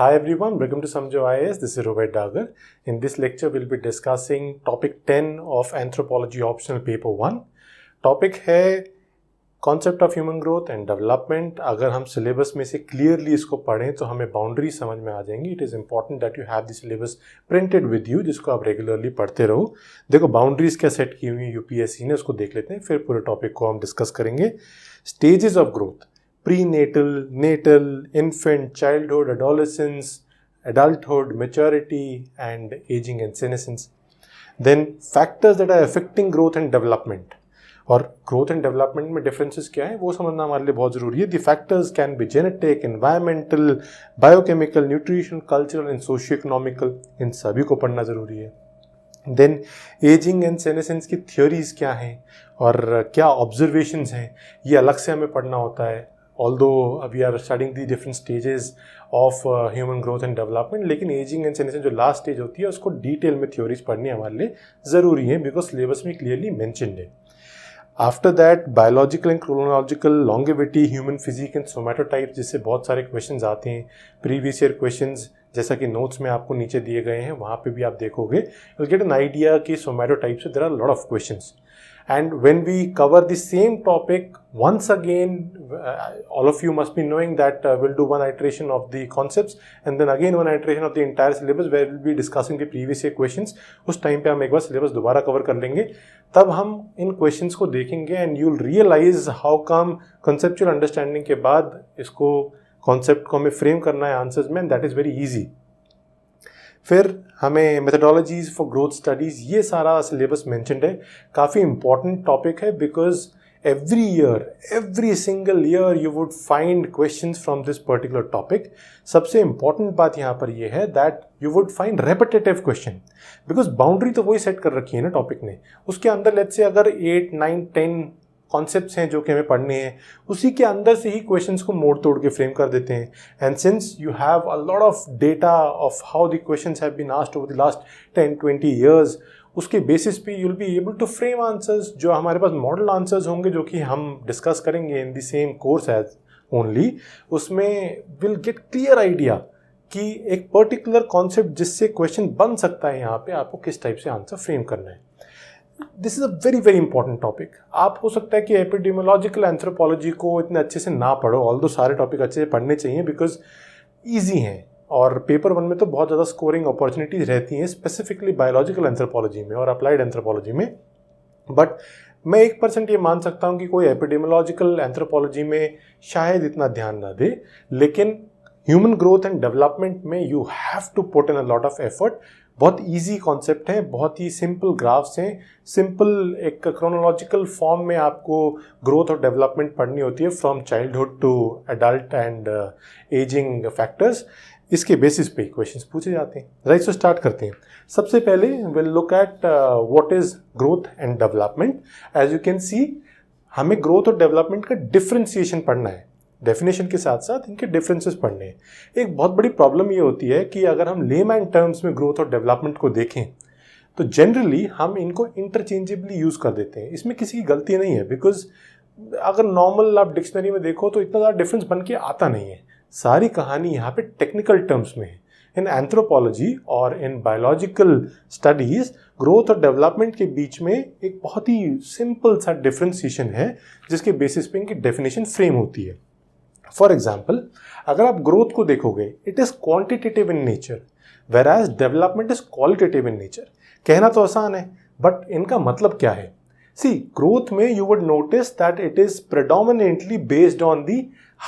Hi everyone, welcome to Samjho IAS. This is Robert Dagar. In this lecture, we'll be discussing topic 10 of Anthropology Optional Paper 1. Topic है Concept of Human Growth and Development. अगर हम syllabus में से clearly इसको पढ़ें तो हमें boundaries समझ में आ जाएंगी. It is important that you have the syllabus printed with you, जिसको आप regularly पढ़ते रहो. देखो boundaries क्या set की हुई है UPSC ने, उसको देख लेते हैं. फिर पूरे topic को हम discuss करेंगे. Stages of growth. Prenatal, natal, infant, childhood, adolescence, adulthood, maturity, and aging and senescence. Then factors that are affecting growth and development. और growth and development में differences क्या है वो समझना हमारे लिए बहुत ज़रूरी है. The factors can be genetic, environmental, biochemical, nutritional, cultural and socio-economical. इन सभी को पढ़ना ज़रूरी है. Then aging and senescence की theories क्या हैं और क्या observations हैं ये अलग से हमें पढ़ना होता है. Although we are studying the different stages of human growth and development, लेकिन aging and senescence जो last stage होती है उसको डिटेल में theories पढ़नी हमारे लिए ज़रूरी है because syllabus में clearly mentioned है. After that biological and chronological longevity, human physique and somatotypes, जिससे बहुत सारे questions आते हैं. Previous year questions जैसा कि notes में आपको नीचे दिए गए हैं वहाँ पे भी आप देखोगे. You'll get an idea कि somatotypes से there are a lot of questions. And when we cover the same topic, once again, all of you must be knowing that we'll do one iteration of the concepts and then again one iteration of the entire syllabus where we'll be discussing the previous year questions. उस time पे हम एक बार syllabus दोबारा cover कर लेंगे. तब हम इन questions को देखेंगे and you'll realize how come conceptual understanding के बाद इसको concept को हमें frame करना है answers में, and that is very easy. फिर हमें methodologies for growth studies ये सारा syllabus mentioned है. काफ़ी important topic है because every single year you would find questions from this particular topic. सबसे important बात यहाँ पर ये है that you would find repetitive question because boundary तो वही set कर रखी है ना topic ने. उसके अंदर let's say अगर 8, 9, 10 कॉन्सेप्ट्स हैं जो कि हमें पढ़ने हैं उसी के अंदर से ही क्वेश्चंस को मोड़ तोड़ के फ्रेम कर देते हैं. And since you have a lot of data of how the questions have been asked over the last 10-20 years, उसके बेसिस पे you will be able to frame answers जो हमारे पास मॉडल आंसर्स होंगे जो कि हम डिस्कस करेंगे in the same course as only. उसमें विल गेट क्लियर आइडिया कि एक पर्टिकुलर कॉन्सेप्ट जिससे क्वेश्चन बन सकता है यहाँ पे आपको किस टाइप से आंसर फ्रेम करना है. This is a very important topic. आप हो सकता है कि एपिडेमियोलॉजिकल एंथ्रोपोलॉजी को इतने अच्छे से ना पढ़ो, ऑल्दो सारे टॉपिक अच्छे से पढ़ने चाहिए बिकॉज ईजी हैं और पेपर 1 में तो बहुत ज़्यादा स्कोरिंग अपॉर्चुनिटीज रहती हैं स्पेसिफिकली बायोलॉजिकल एंथ्रोपोलॉजी में और अप्लाइड एंथ्रोपोलॉजी में. बट मैं 1% ये मान सकता हूँ कि कोई एपिडेमियोलॉजिकल एंथ्रोपोलॉजी में शायद इतना ध्यान ना दे, लेकिन ह्यूमन ग्रोथ एंड डेवलपमेंट में you have to put in a lot of effort. बहुत इजी कॉन्सेप्ट है, बहुत ही सिंपल ग्राफ्स हैं, सिंपल एक क्रोनोलॉजिकल फॉर्म में आपको ग्रोथ और डेवलपमेंट पढ़नी होती है from childhood to adult and ageing factors. इसके बेसिस पे क्वेश्चंस पूछे जाते हैं. राइट, सो स्टार्ट करते हैं. सबसे पहले will look at what is growth and development. As you can see हमें ग्रोथ और डेवलपमेंट का डिफ्रेंसिएशन पढ़ना है. डेफिनेशन के साथ साथ इनके डिफरेंसेस पढ़ने हैं. एक बहुत बड़ी प्रॉब्लम ये होती है कि अगर हम लेमैन टर्म्स में ग्रोथ और डेवलपमेंट को देखें तो जनरली हम इनको इंटरचेंजेबली यूज़ कर देते हैं. इसमें किसी की गलती नहीं है बिकॉज अगर नॉर्मल आप डिक्शनरी में देखो तो इतना ज़्यादा डिफरेंस बन के आता नहीं है. सारी कहानी यहाँ पे टेक्निकल टर्म्स में है. इन एंथ्रोपोलॉजी और इन बायोलॉजिकल स्टडीज़ ग्रोथ और डेवलपमेंट के बीच में एक बहुत ही सिंपल सा डिफ्रेंसिएशन है जिसके बेसिस पे इनकी डेफिनेशन फ्रेम होती है. फॉर एग्जाम्पल अगर आप ग्रोथ को देखोगे it is quantitative in nature whereas development is qualitative in nature. कहना तो आसान है बट इनका मतलब क्या है. सी ग्रोथ में you would notice that it is predominantly based on the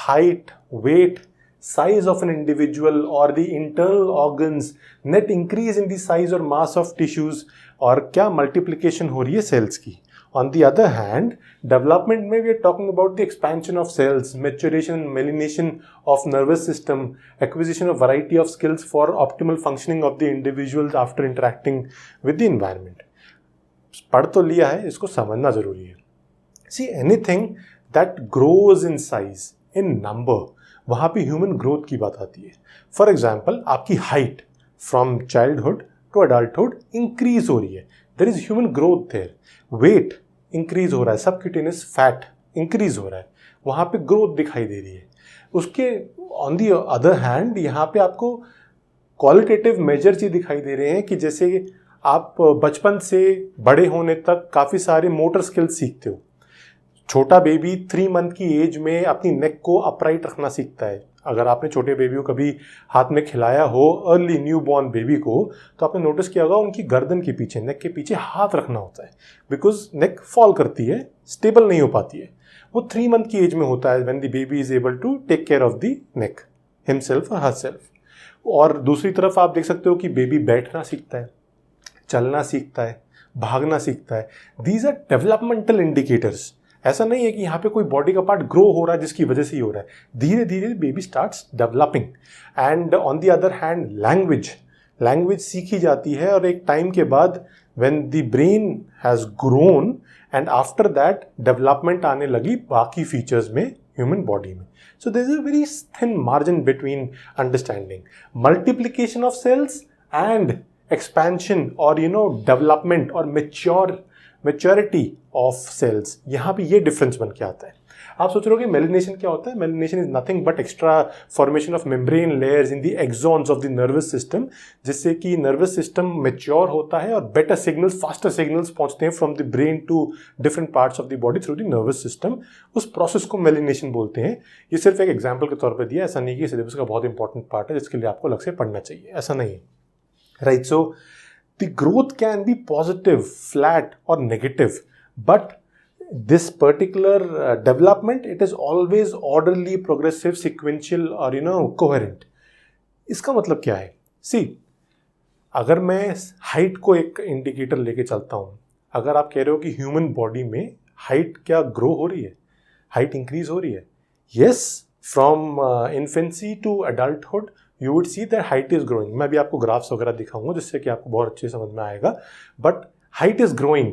height, weight, size of an individual or the internal organs, net increase in the size or mass of tissues और क्या multiplication हो रही है cells की. On the other hand, development में we are talking about the expansion of cells, maturation and myelination of nervous system, acquisition of variety of skills for optimal functioning of the individuals after interacting with the environment. पढ़ तो लिया है, इसको समझना जरूरी है. See anything that grows in size, in number, वहाँ पे ह्यूमन ग्रोथ की बात आती है. फॉर एग्जाम्पल आपकी height from childhood to adulthood increase हो रही है, there is human growth there. Weight increase हो रहा है, सबक्यूटेनियस फैट इंक्रीज हो रहा है, वहाँ पे ग्रोथ दिखाई दे रही है. उसके ऑन दी अदर हैंड यहाँ पे आपको क्वालिटेटिव मेजर्स ये दिखाई दे रहे हैं कि जैसे आप बचपन से बड़े होने तक काफ़ी सारे मोटर स्किल्स सीखते हो। छोटा बेबी 3 मंथ की एज में अपनी नेक को अपराइट रखना सीखता है। अगर आपने छोटे बेबी को कभी हाथ में खिलाया हो, अर्ली न्यू बॉर्न बेबी को, तो आपने नोटिस किया होगा उनकी गर्दन के पीछे, नेक के पीछे हाथ रखना होता है, बिकॉज नेक फॉल करती है, स्टेबल नहीं हो पाती है। वो 3 मंथ की एज में होता है when the baby is able to take care of the neck himself और हरसेल्फ। और दूसरी तरफ आप देख सकते हो कि बेबी बैठना सीखता है, चलना सीखता है, भागना सीखता है। These are developmental indicators. ऐसा नहीं है कि यहाँ पे कोई बॉडी का पार्ट ग्रो हो रहा है जिसकी वजह से ही हो रहा है। धीरे धीरे baby starts developing. And on the other hand language सीखी जाती है, और एक टाइम के बाद when the brain has grown and after that development आने लगी बाकी फीचर्स में ह्यूमन बॉडी में। So there is a very thin margin between understanding multiplication of cells and expansion और डेवलपमेंट और मेच्योरिटी ऑफ सेल्स। यहाँ पे ये डिफरेंस बन के आता है। आप सोच रहे हो कि मेलिनेशन क्या होता है? Myelination is nothing but extra formation of membrane layers in the axons of the nervous system, जिससे कि नर्वस सिस्टम मेच्योर होता है और बेटर सिग्नल्स, फास्टर सिग्नल्स पहुंचते हैं from the brain to different parts of the body through the nervous system. उस process को myelination बोलते हैं। ये सिर्फ एक एग्जाम्पल के तौर पर दिया, ऐसा नहीं कि सिलेबस का बहुत इंपॉर्टेंट पार्ट है जिसके लिए आपको अलग से पढ़ना चाहिए, ऐसा नहीं है, right? So the growth can be positive, flat or negative, but this particular development, it is always orderly, progressive, sequential or coherent. इसका मतलब क्या है? See, अगर मैं हाइट को एक इंडिकेटर लेके चलता हूँ, अगर आप कह रहे हो कि ह्यूमन बॉडी में हाइट क्या ग्रो हो रही है, हाइट इंक्रीज हो रही है, yes, from infancy to adulthood you would see that height is growing. मैं भी आपको ग्राफ्स वगैरह दिखाऊंगा जिससे कि आपको बहुत अच्छे समझ में आएगा, but height is growing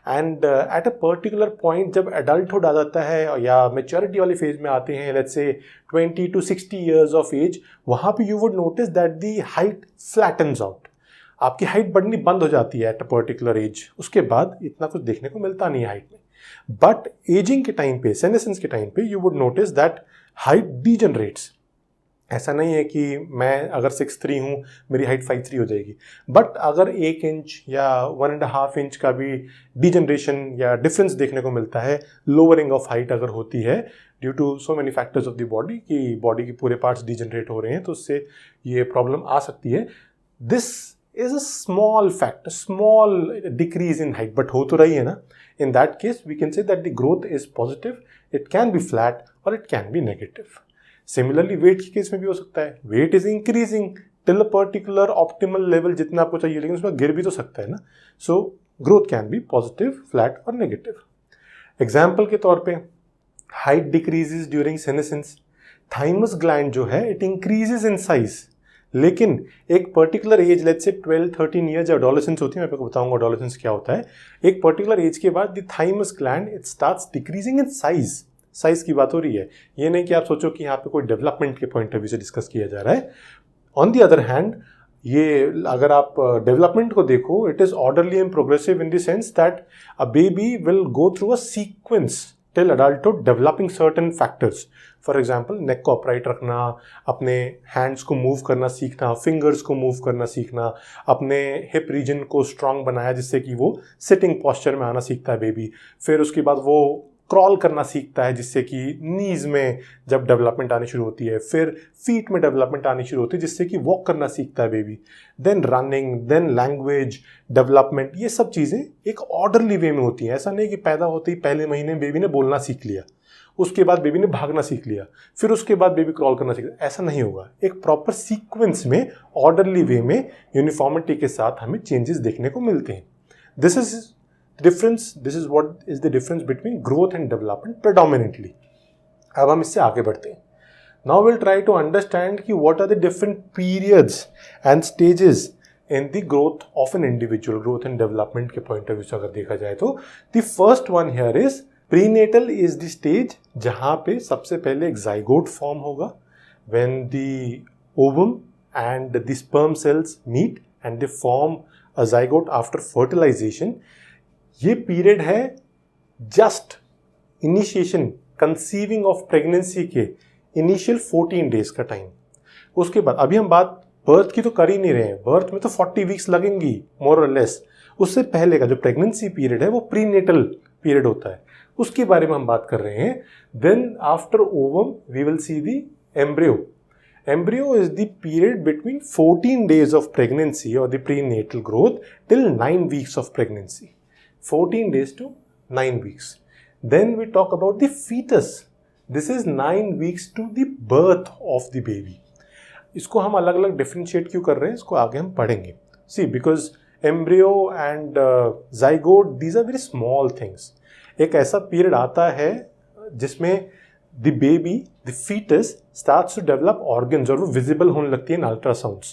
and at a particular point जब एडल्टहुड आ जाता है या मेच्योरिटी वाली फेज में आते हैं, let's say 20 to 60 years of age, वहाँ पे you would notice that the height flattens out. आपकी हाइट बढ़नी बंद हो जाती है एट अ पर्टिकुलर एज, उसके बाद इतना कुछ देखने को मिलता नहीं है हाइट में। बट एजिंग के टाइम पे, सेनेसेंस के टाइम पे, you would notice that height degenerates. ऐसा नहीं है कि मैं अगर 6'3" हूँ मेरी हाइट 5'3" हो जाएगी, बट अगर 1 इंच या 1.5 इंच का भी डीजनरेशन या डिफरेंस देखने को मिलता है, लोअरिंग ऑफ हाइट अगर होती है due to so many factors of the body, कि बॉडी के पूरे पार्ट्स डीजनरेट हो रहे हैं, तो उससे ये प्रॉब्लम आ सकती है। This is a small factor, small decrease in height, but हो तो रही है ना। In that case we can say that the growth is positive, it can be flat और it can be negative. Similarly weight के case में भी हो सकता है, weight is increasing till a particular optimal level जितना आपको चाहिए, लेकिन उसमें गिर भी तो सकता है ना। So growth can B positive, flat और नेगेटिव। एग्जाम्पल के तौर पे height decreases during senescence, thymus gland जो है इट इंक्रीजेज इन साइज, लेकिन एक particular age, let's say 12-13 years adolescence होती है, मैं आपको बताऊंगा एडोलेसेंस क्या होता है। एक पर्टिकुलर एज के बाद the thymus gland it starts decreasing in size. Size की बात हो रही है, ये नहीं कि आप सोचो कि यहाँ पे कोई डेवलपमेंट के पॉइंट ऑफ व्यू से डिस्कस किया जा रहा है। ऑन द अदर हैंड, ये अगर आप डेवलपमेंट को देखो, it is orderly and progressive in the sense that a baby will go through a sequence till adulthood developing certain factors. For example, neck को अपराइट रखना, अपने हैंड्स को move करना सीखना, फिंगर्स को मूव करना सीखना, अपने हिप रीजन को स्ट्रांग बनाया जिससे कि वो सिटिंग पॉस्चर में आना सीखता है बेबी। फिर उसके बाद वो क्रॉल करना सीखता है जिससे कि नीज में जब डेवलपमेंट आनी शुरू होती है, फिर फीट में डेवलपमेंट आनी शुरू होती है जिससे कि वॉक करना सीखता है baby, then running, then language development. ये सब चीज़ें एक ऑर्डरली वे में होती हैं। ऐसा नहीं कि पैदा होते ही पहले महीने बेबी ने बोलना सीख लिया, उसके बाद बेबी ने भागना सीख लिया, फिर उसके बाद बेबी क्रॉल करना सीख लिया, ऐसा नहीं होगा। एक प्रॉपर सीक्वेंस में, ऑर्डरली वे में, यूनिफॉर्मिटी के साथ हमें चेंजेस देखने को मिलते हैं। This is this is what is the difference between growth and development predominantly. अब हम इससे आगे बढ़ते हैं। Now we'll try to understand कि what are the different periods and stages in the growth of an individual, growth and development के point of view से अगर देखा जाए तो the first one here is prenatal is the stage जहाँ पे सबसे पहले एक zygote form होगा, when the ovum and the sperm cells meet and they form a zygote after fertilization. ये पीरियड है just initiation, conceiving of pregnancy के initial 14 days का टाइम। उसके बाद अभी हम बात बर्थ की तो कर ही नहीं रहे हैं, बर्थ में तो 40 वीक्स लगेंगी मोर और लेस। उससे पहले का जो प्रेगनेंसी पीरियड है वो प्रीनेटल पीरियड होता है, उसके बारे में हम बात कर रहे हैं। Then after ovum we will see the embryo. Embryo is the period between 14 days of pregnancy or the prenatal growth till 9 weeks of pregnancy. 14 days to 9 weeks. Then we talk about the fetus. This is 9 weeks to the birth of the baby. इसको हम अलग अलग differentiate क्यों कर रहे हैं, इसको आगे हम पढ़ेंगे। See, because embryo and zygote, these are very small things. एक ऐसा पीरियड आता है जिसमें the baby, the fetus starts to develop organs और वो visible होने लगती है in ultrasounds.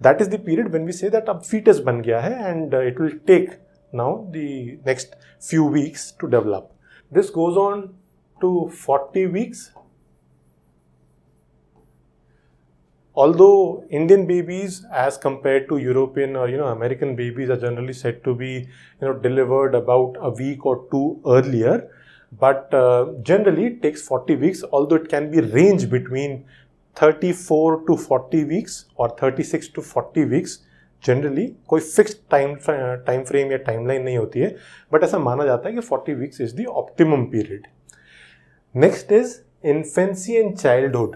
That is the period when we say that अब fetus बन गया है and it will take now the next few weeks to develop. This goes on to 40 weeks. Although Indian babies as compared to European or American babies are generally said to be delivered about a week or two earlier, but generally it takes 40 weeks, although it can be range between 34 to 40 weeks or 36 to 40 weeks. Generally कोई fixed time frame या timeline नहीं होती है, but ऐसा माना जाता है कि 40 weeks is the optimum period. Next is infancy and childhood.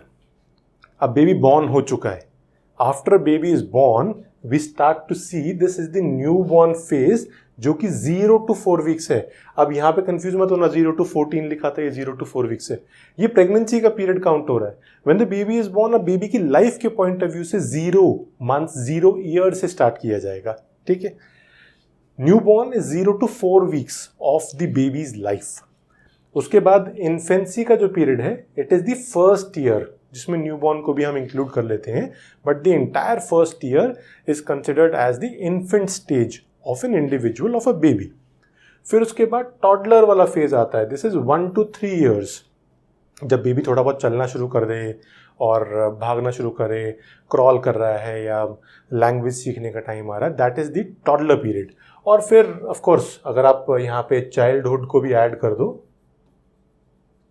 अब बेबी बॉर्न हो चुका है, after baby is born we start to see this is the newborn phase, जो कि 0 to 4 वीक्स है। अब यहाँ पे कंफ्यूज मत होना, 0 to 14 लिखा था, ये 0 to 4 वीक्स है। ये प्रेगनेंसी का पीरियड काउंट हो रहा है। When the baby is born, अब बेबी की लाइफ के पॉइंट ऑफ व्यू से 0 मंथ 0 ईयर से स्टार्ट किया जाएगा, ठीक है। Newborn is 0 to 4 weeks of the baby's life. उसके बाद इन्फेंसी का जो पीरियड है, it is the first year, जिसमें न्यू बॉर्न को भी हम इंक्लूड कर लेते हैं, but the entire first year is considered as the infant stage of an individual, of a baby. फिर उसके बाद टॉडलर वाला फेज आता है, दिस इज 1 to 3 years, जब बेबी थोड़ा बहुत चलना शुरू कर दे और भागना शुरू करे, क्रॉल कर रहा है या लैंग्वेज सीखने का टाइम आ रहा है, that is the toddler period. और फिर ऑफ कोर्स अगर आप यहाँ पे चाइल्डहुड को भी ऐड कर दो,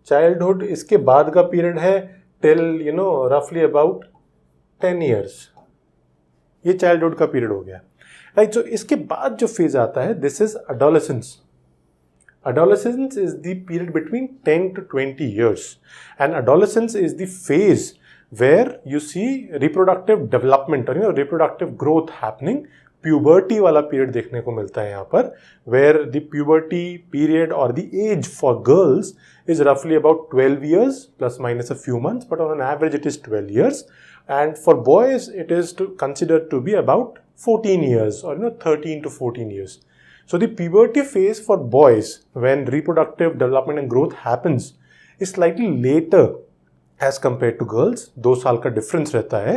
चाइल्डहुड इसके बाद का पीरियड है टिल रफली अबाउट 10 years। ये चाइल्डहुड का पीरियड हो गया, राइट। सो इसके बाद जो फेज आता है, this is adolescence. Adolescence is the period between 10 to 20 years, and adolescence is the phase where you see reproductive development or reproductive growth happening. Puberty वाला period देखने को मिलता है यहाँ पर, where the puberty period or the age for girls is roughly about 12 years plus minus a few months, but on an average it is 12 years, and for boys it is considered to be about 14 years or 13 to 14 years. So the puberty phase for boys, when reproductive development and growth happens, is slightly later as compared to girls। 2 साल का difference रहता है।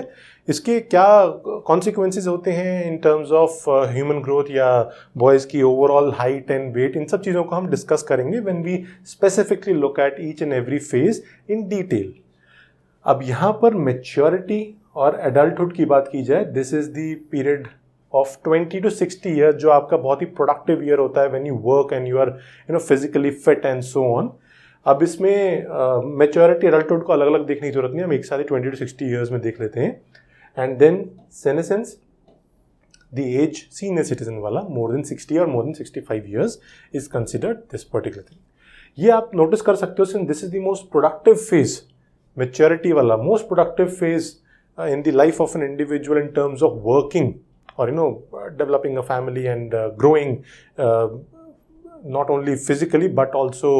इसके क्या consequences होते हैं in terms of human growth या boys की ओवरऑल हाइट एंड वेट, इन सब चीज़ों को हम डिस्कस करेंगे when we specifically look at each and every phase in detail. अब यहाँ पर मैच्योरिटी और एडल्टहुड की बात की जाए, this is the period of 20 to 60 years, जो आपका बहुत ही प्रोडक्टिव ईयर होता है when you work and you are physically fit and so on। अब इसमें मैच्योरिटी एडल्टहुड को अलग अलग देखने की जरूरत नहीं, हम एक साथ ही 20 to 60 years में देख लेते हैं। And then senescence, the age senior citizen वाला, more than 60 और more than 65 years is considered this particular thing। ये आप नोटिस कर सकते हो, since this is the most productive phase, maturity वाला most productive phase in the life of an individual in terms of working or developing a family and growing not only physically but also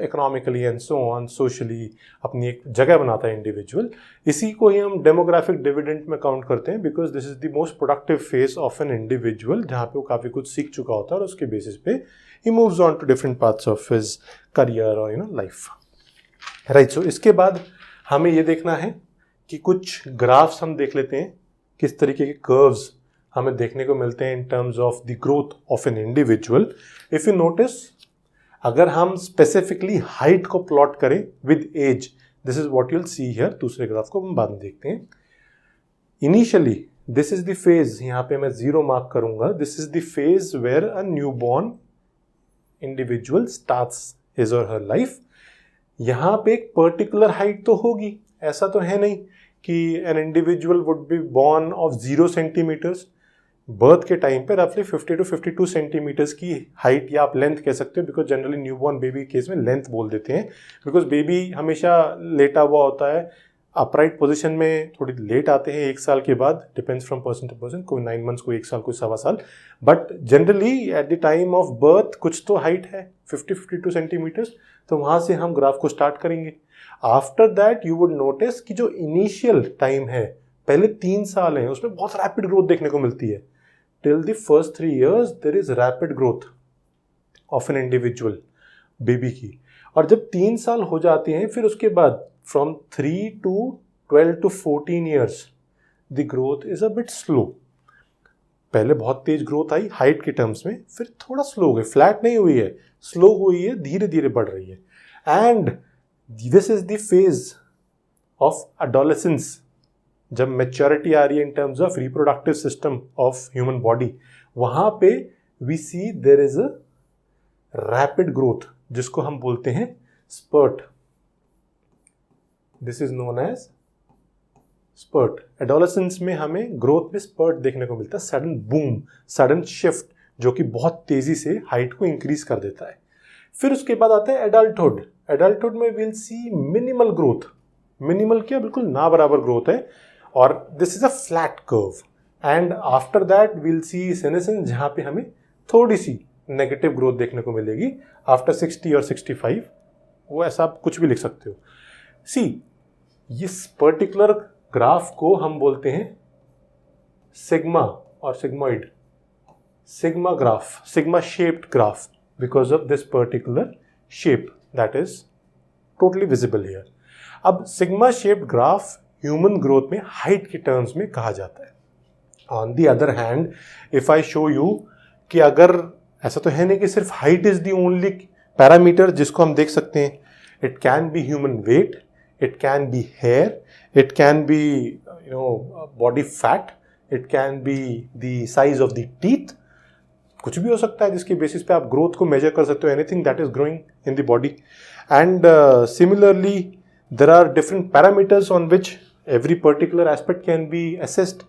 economically and so on, socially अपनी एक जगह बनाता है individual. इसी को ही हम demographic dividend में count करते हैं, because this is the most productive phase of an individual, जहाँ पे वो काफ़ी कुछ सीख चुका होता है और उसके बेसिस पे ही moves on to different parts of his career और लाइफ, राइट। सो इसके बाद हमें ये देखना है कि कुछ ग्राफ्स हम देख लेते हैं, किस तरीके के कर्व्स हमें देखने को मिलते हैं in terms of the growth of an individual. If you notice, अगर हम स्पेसिफिकली हाइट को प्लॉट करें with age, this is what you will see here. दूसरे ग्राफ को हम बाद में देखते हैं। Initially this is the phase, यहाँ पे मैं 0 मार्क करूंगा, this is the phase where a new born individual starts his और हर लाइफ। यहाँ पे एक पर्टिकुलर हाइट तो होगी, ऐसा तो है नहीं कि an individual would be born of 0 centimetres. Birth के टाइम पे रफली 50 to 52 सेंटीमीटर्स की हाइट या आप लेंथ कह सकते हो, because generally newborn baby case में लेंथ बोल देते हैं, बिकॉज बेबी हमेशा लेटा हुआ होता है। अपराइट पोजीशन में थोड़ी लेट आते हैं 1 साल के बाद, depends from person to person, कोई 9 मंथ्स, कोई 1 साल, कोई 1.25 साल, but generally at the time of birth कुछ तो हाइट है 50-52 सेंटीमीटर्स। तो वहाँ से हम ग्राफ को स्टार्ट करेंगे। After that you would notice कि जो इनिशियल टाइम है, पहले 3 साल हैं, उसमें बहुत रैपिड ग्रोथ देखने को मिलती है। Till the first 3 years there is rapid growth of an individual baby की। और जब 3 साल हो जाते हैं, फिर उसके बाद from 3 to 12 to 14 years the growth is a bit slow. पहले बहुत तेज ग्रोथ आई हाइट के टर्म्स में, फिर थोड़ा स्लो हो गई, फ्लैट नहीं हुई है, स्लो हुई है, धीरे धीरे बढ़ रही है। And this is the phase of adolescence, जब मेच्योरिटी आ रही है in terms of reproductive system of human body, वहां पे we see there is a rapid growth, जिसको हम बोलते हैं spurt. This is known as spurt. Adolescence में हमें ग्रोथ में स्पर्ट देखने को मिलता है, सडन बूम, सडन शिफ्ट, जो कि बहुत तेजी से हाइट को इंक्रीज कर देता है। फिर उसके बाद आता है एडल्टहुड। एडल्टहुड में will see minimal growth, minimal क्या, बिल्कुल ना बराबर ग्रोथ है, और this is a flat curve. And after that will see senescence, जहां पे हमें थोड़ी सी नेगेटिव ग्रोथ देखने को मिलेगी आफ्टर 60 और 65, वो ऐसा आप कुछ भी लिख सकते हो। सी, इस पर्टिकुलर ग्राफ को हम बोलते हैं सिग्मा और sigmoid, sigma graph, sigma shaped graph, because of this particular shape that is totally visible here. अब sigma shaped graph human growth में हाइट के टर्म्स में कहा जाता है। On the other hand, if I show you कि अगर ऐसा तो है नहीं कि सिर्फ height is the only parameter जिसको हम देख सकते हैं, it can be human weight, it can be hair, it can B body fat, it can be the size of the teeth, कुछ भी हो सकता है जिसके बेसिस पे आप ग्रोथ को मेजर कर सकते हो, anything that is growing in the body. And similarly there are different parameters on which every particular aspect can be assessed.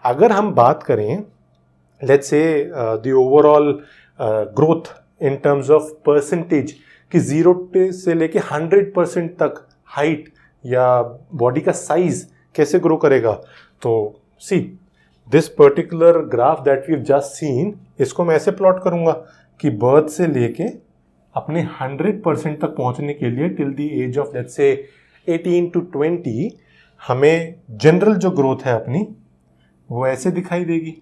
अगर हम बात करें let's say the overall growth in terms of percentage कि 0 से लेके 100% तक हाइट या body का साइज कैसे ग्रो करेगा, तो see this particular graph that we have just seen, इसको मैं ऐसे प्लॉट करूंगा कि बर्थ से लेके अपने 100% तक पहुंचने के लिए till the age of let's say 18 to 20 हमें जनरल जो ग्रोथ है अपनी वो ऐसे दिखाई देगी,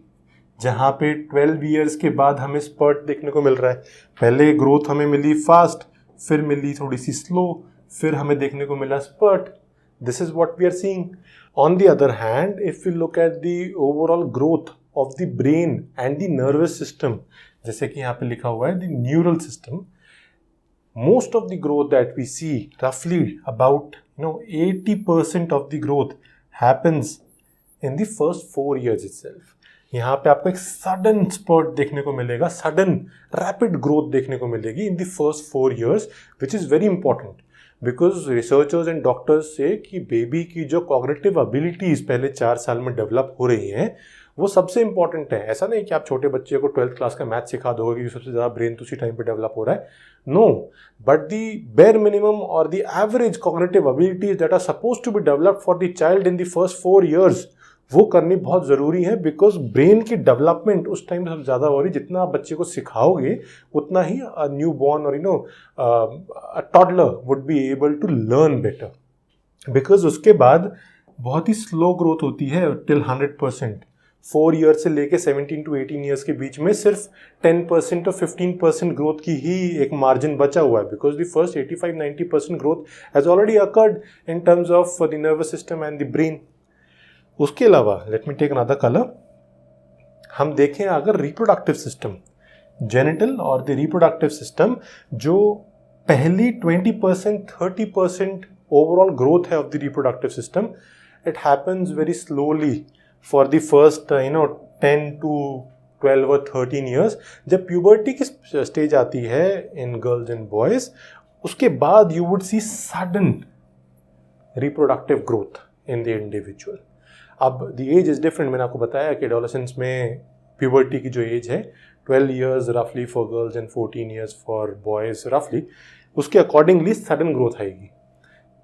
जहाँ पे 12 ईयर्स के बाद हमें स्पर्ट देखने को मिल रहा है। पहले ग्रोथ हमें मिली फास्ट, फिर मिली थोड़ी सी स्लो, फिर हमें देखने को मिला spurt. This is what we are seeing. On the other hand, if you look at the overall growth of the brain and the nervous system, जैसे कि यहाँ पे लिखा हुआ है the neural system, most of the growth that we see, roughly about 80% of the growth happens in the first 4 years itself. यहाँ पे आपको एक सडन स्पर्ट देखने को मिलेगा, सडन रैपिड ग्रोथ देखने को मिलेगी इन the first 4 years, which is very important because researchers and doctors से कि बेबी की जो कॉग्निटिव एबिलिटीज़ पहले 4 साल में डेवलप हो रही हैं वो सबसे इंपॉर्टेंट है। ऐसा नहीं कि आप छोटे बच्चे को 12th क्लास का मैथ सिखा दोगे क्योंकि सबसे ज़्यादा ब्रेन तो उसी टाइम पे डेवलप हो रहा है। No, but the bare minimum और the average cognitive abilities that are suppose to be developed for the child in the first 4 years, वो करनी बहुत ज़रूरी है बिकॉज ब्रेन की डेवलपमेंट उस टाइम सबसे ज़्यादा हो रही। जितना आप बच्चे को सिखाओगे उतना ही न्यू बॉर्न और toddler would be able to learn better, because उसके बाद बहुत ही स्लो ग्रोथ होती है टिल 100%। 4 years से लेके 17 to 18 years के बीच में सिर्फ 10% और 15% ग्रोथ की ही एक मार्जिन बचा हुआ है, because the first 85-90% growth has already occurred in terms of the nervous system and the brain. उसके अलावा let me take another colour, हम देखें अगर रिप्रोडक्टिव सिस्टम, जेनिटल और द रिप्रोडक्टिव सिस्टम, जो पहली 20% 30% ओवरऑल ग्रोथ है of the reproductive system, it happens very slowly for the first 10 to 12 or 13 years। जब प्यूबर्टी की स्टेज आती है इन गर्ल्स एंड बॉयज, उसके बाद you would see sudden reproductive growth in the individual. अब the age is different, मैंने आपको बताया कि एडोलेसेंस में प्यूबर्टी की जो एज है 12 years रफली for girls and 14 years for boys रफली, उसके अकॉर्डिंगली सडन ग्रोथ आएगी।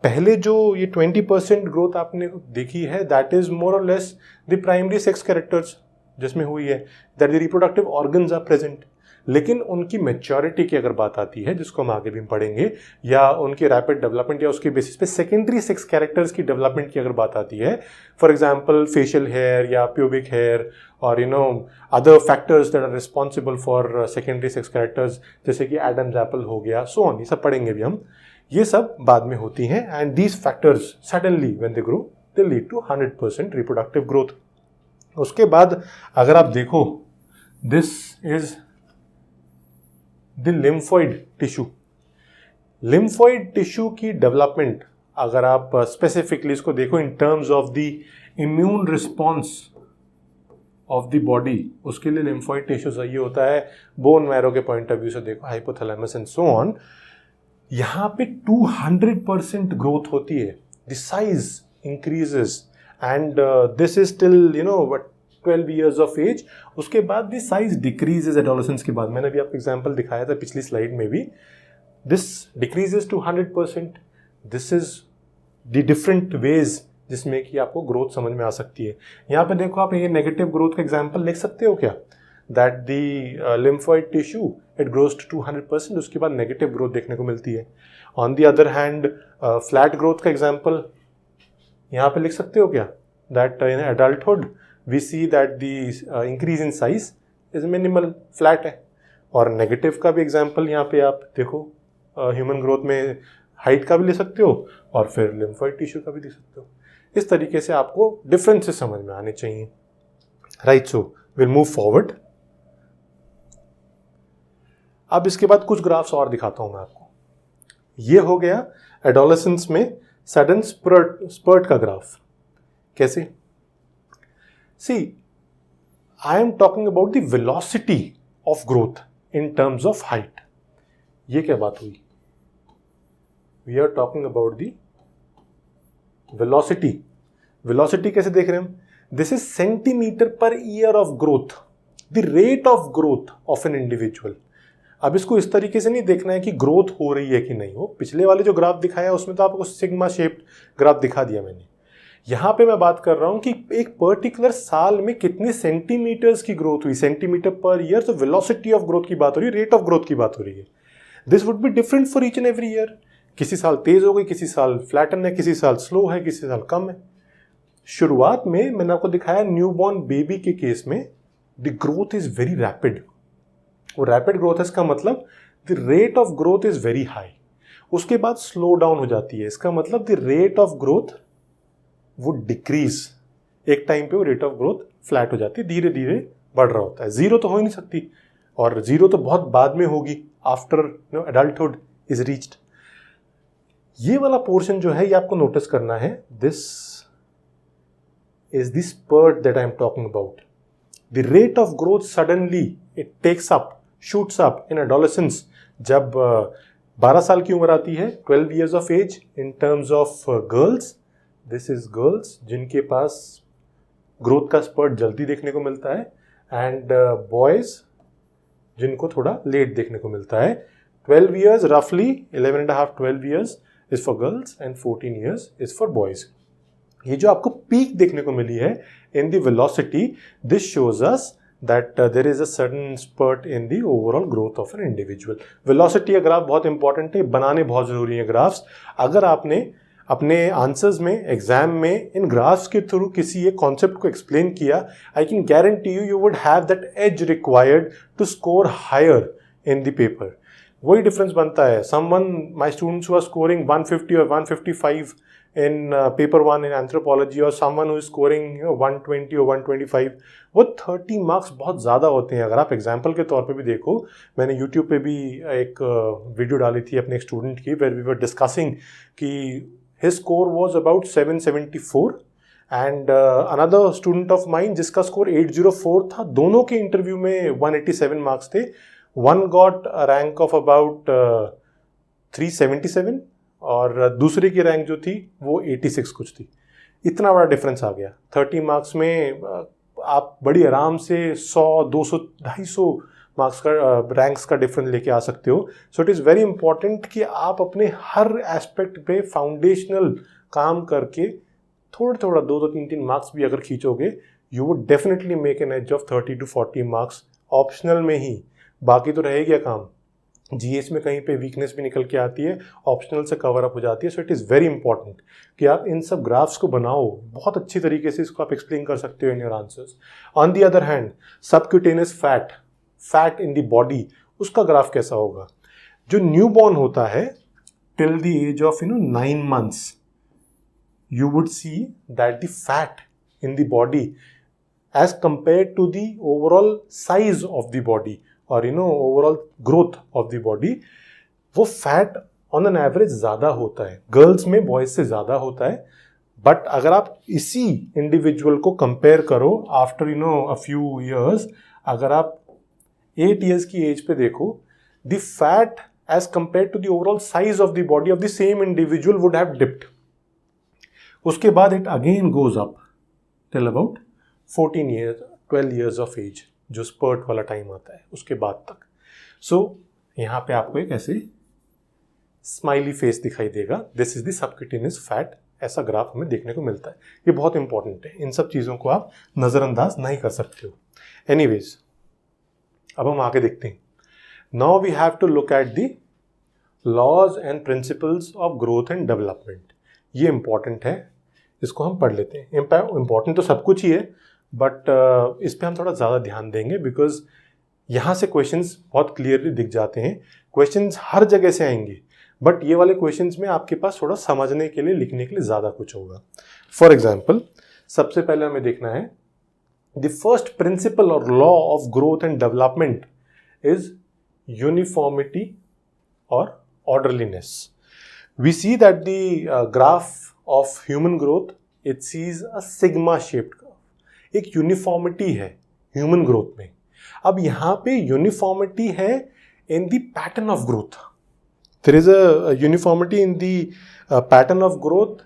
पहले जो ये 20% ग्रोथ आपने देखी है that is more or less the primary sex characters जिसमें हुई है, that the reproductive organs are present. लेकिन उनकी मैच्योरिटी की अगर बात आती है, जिसको हम आगे भी पढ़ेंगे, या उनके रैपिड डेवलपमेंट या उसके बेसिस पे सेकेंडरी सेक्स कैरेक्टर्स की डेवलपमेंट की अगर बात आती है, फॉर एग्जांपल फेशियल हेयर या प्यूबिक हेयर और other factors that are responsible for secondary sex characters, जैसे कि एडम्स एप्पल हो गया, सो ऑन, ये सब पढ़ेंगे भी हम। ये सब बाद में होती हैं and these factors suddenly when they grow they lead to 100% reproductive growth. उसके बाद अगर आप देखो, this is the lymphoid tissue. Lymphoid tissue की डेवलपमेंट अगर आप स्पेसिफिकली इसको देखो in terms of the immune response of the body, उसके लिए लिम्फॉइड टिश्यू चाहिए होता है। बोन मैरो के पॉइंट ऑफ व्यू से देखो, हाइपोथैलेमस एंड सो ऑन, यहाँ पे 200% ग्रोथ होती है, the size increases and this is till 12 years of age। उसके बाद दी साइज डिक्रीजेज एडोलेसेंस के बाद। मैंने भी आपको एग्जांपल दिखाया था पिछली स्लाइड में भी, this decreases to 100%। This is the different ways जिसमें कि आपको ग्रोथ समझ में आ सकती है। यहाँ पे देखो, आप ये नेगेटिव ग्रोथ का एग्जांपल लिख सकते हो क्या, that the lymphoid tissue it grows to 200%, उसके बाद नेगेटिव ग्रोथ देखने को मिलती है। On the other hand flat growth का एग्जांपल यहाँ पे लिख सकते हो क्या, that in adulthood we see that the increase in size is minimal, flat है। और नेगेटिव का भी एग्जांपल यहाँ पे आप देखो, ह्यूमन ग्रोथ में हाइट का भी ले सकते हो और फिर लिम्फॉइड टिश्यू का भी ले सकते हो। इस तरीके से आपको डिफरेंसेस समझ में आने चाहिए, right. So will move forward. अब इसके बाद कुछ ग्राफ्स और दिखाता हूं मैं आपको। ये हो गया एडोलेसेंस में सडन स्पर्ट का ग्राफ। कैसे? See, I am talking about the velocity of growth in terms of height. ये क्या बात हुई? We are talking about the velocity. Velocity कैसे देख रहे हैं हम? This is centimeter per year of growth. The rate of growth of an individual. अब इसको इस तरीके से नहीं देखना है कि ग्रोथ हो रही है कि नहीं हो। पिछले वाले जो ग्राफ दिखाया उसमें तो आपको सिग्मा शेप्ड ग्राफ दिखा दिया मैंने। यहाँ पे मैं बात कर रहा हूँ कि एक पर्टिकुलर साल में कितने सेंटीमीटर्स की ग्रोथ हुई, सेंटीमीटर पर ईयर। तो वेलोसिटी ऑफ ग्रोथ की बात हो रही है, रेट ऑफ ग्रोथ की बात हो रही है। This would be different for each and every year. किसी साल तेज हो गई, किसी साल फ्लैटन है, किसी साल स्लो है, किसी साल कम है। शुरुआत में मैंने आपको दिखाया न्यूबॉर्न बेबी के केस में the growth is very rapid. वो रैपिड ग्रोथ है, इसका मतलब the rate of growth is very high. उसके बाद स्लो डाउन हो जाती है, इसका मतलब the rate of growth would decrease. एक टाइम पे वो रेट ऑफ ग्रोथ फ्लैट हो जाती है, धीरे धीरे बढ़ रहा होता है। जीरो तो हो ही नहीं सकती, और जीरो तो बहुत बाद में होगी, आफ्टर एडल्टहुड इज रीच्ड। ये वाला पोर्शन जो है ये आपको नोटिस करना है। This is the spurt that I am talking about. The rate of growth suddenly it takes up, shoots up in adolescence. जब 12 साल की उम्र आती है, 12 years of age in terms of girls. This is girls जिनके पास growth का spurt जल्दी देखने को मिलता है, एंड बॉयज जिनको थोड़ा लेट देखने को मिलता है। 12 years रफली, 11.5 12 years is for girls and 14 years is for boys. ये जो आपको पीक देखने को मिली है in the velocity, this shows us that there is a sudden spurt in the overall growth of an individual. Velocity का graph बहुत important है, बनाने बहुत जरूरी है ग्राफ्स। अगर आपने अपने आंसर्स में, एग्जाम में इन ग्राफ्स के थ्रू किसी एक कॉन्सेप्ट को एक्सप्लेन किया, I can guarantee you would have that edge required to score higher in the paper. वही डिफरेंस बनता है। Someone, my students who are scoring 150 और 155 in paper 1 in anthropology, और someone who is scoring 120 और 125, वो 30 marks बहुत ज़्यादा होते हैं। अगर आप एग्जाम्पल के तौर पे भी देखो, मैंने यूट्यूब पे भी एक वीडियो डाली थी अपने एक स्टूडेंट की, वेयर वी वर डिस्कसिंग कि his score was about 774 and another student of mine जिसका स्कोर 804 था। दोनों के इंटरव्यू में 187 मार्क्स थे। One got a rank of about 377 और दूसरे की रैंक जो थी वो 86 कुछ थी। इतना बड़ा डिफरेंस आ गया। 30 मार्क्स में आप बड़ी आराम से 100, 200, 250 मार्क्स का रैंक्स का डिफरेंस लेके आ सकते हो। So it is very important कि आप अपने हर एस्पेक्ट पे फाउंडेशनल काम करके थोड़ा थोड़ा 2-2, 3-3 मार्क्स भी अगर खींचोगे, you would definitely make an edge of 30 to 40 marks optional में ही। बाकी तो रह गया काम। जीएस में कहीं पे वीकनेस भी निकल के आती है, ऑप्शनल से कवर अप हो जाती है। So it is very important कि आप इन सब ग्राफ्स को बनाओ, बहुत अच्छी तरीके से इसको आप एक्सप्लेन कर सकते हो in your answers. On the other hand, subcutaneous fat in the body, उसका ग्राफ कैसा होगा? जो न्यू बॉर्न होता है till the age of 9 months, you would see that the fat in the body as compared to the overall size of the body or overall growth of the body, वो fat on an average ज़्यादा होता है, girls में boys से ज़्यादा होता है। But अगर आप इसी इंडिविजुअल को कंपेयर करो आफ्टर अ फ्यू ईयर्स, अगर आप 8 years की एज पे देखो, the fat as compare to the overall size of the body of the same individual would have dipped. उसके बाद it again goes up till about 14 years, 12 years of age, जो spurt वाला time आता है उसके बाद तक। सो यहाँ पे आपको एक ऐसे स्माइली फेस दिखाई देगा, this is the subcutaneous fat. ऐसा ग्राफ हमें देखने को मिलता है। ये बहुत इंपॉर्टेंट है, इन सब चीज़ों को आप नज़रअंदाज नहीं कर सकते हो। एनीवेज, अब हम आगे देखते हैं। Now we have to look at the laws and principles of growth and development. ये इंपॉर्टेंट है, इसको हम पढ़ लेते हैं। इंपॉर्टेंट तो सब कुछ ही है, बट इस पे हम थोड़ा ज़्यादा ध्यान देंगे बिकॉज यहाँ से क्वेश्चंस बहुत क्लियरली दिख जाते हैं। क्वेश्चंस हर जगह से आएंगे, बट ये वाले क्वेश्चंस में आपके पास थोड़ा समझने के लिए, लिखने के लिए ज़्यादा कुछ होगा। फॉर एग्जाम्पल, सबसे पहले हमें देखना है द फर्स्ट प्रिंसिपल और law of growth and development is uniformity और orderliness. We see that the graph of human growth, it sees a sigma shaped graph। एक यूनिफॉर्मिटी है ह्यूमन ग्रोथ में। अब यहाँ पे यूनिफॉर्मिटी है in the pattern of growth. There is a uniformity in the pattern of growth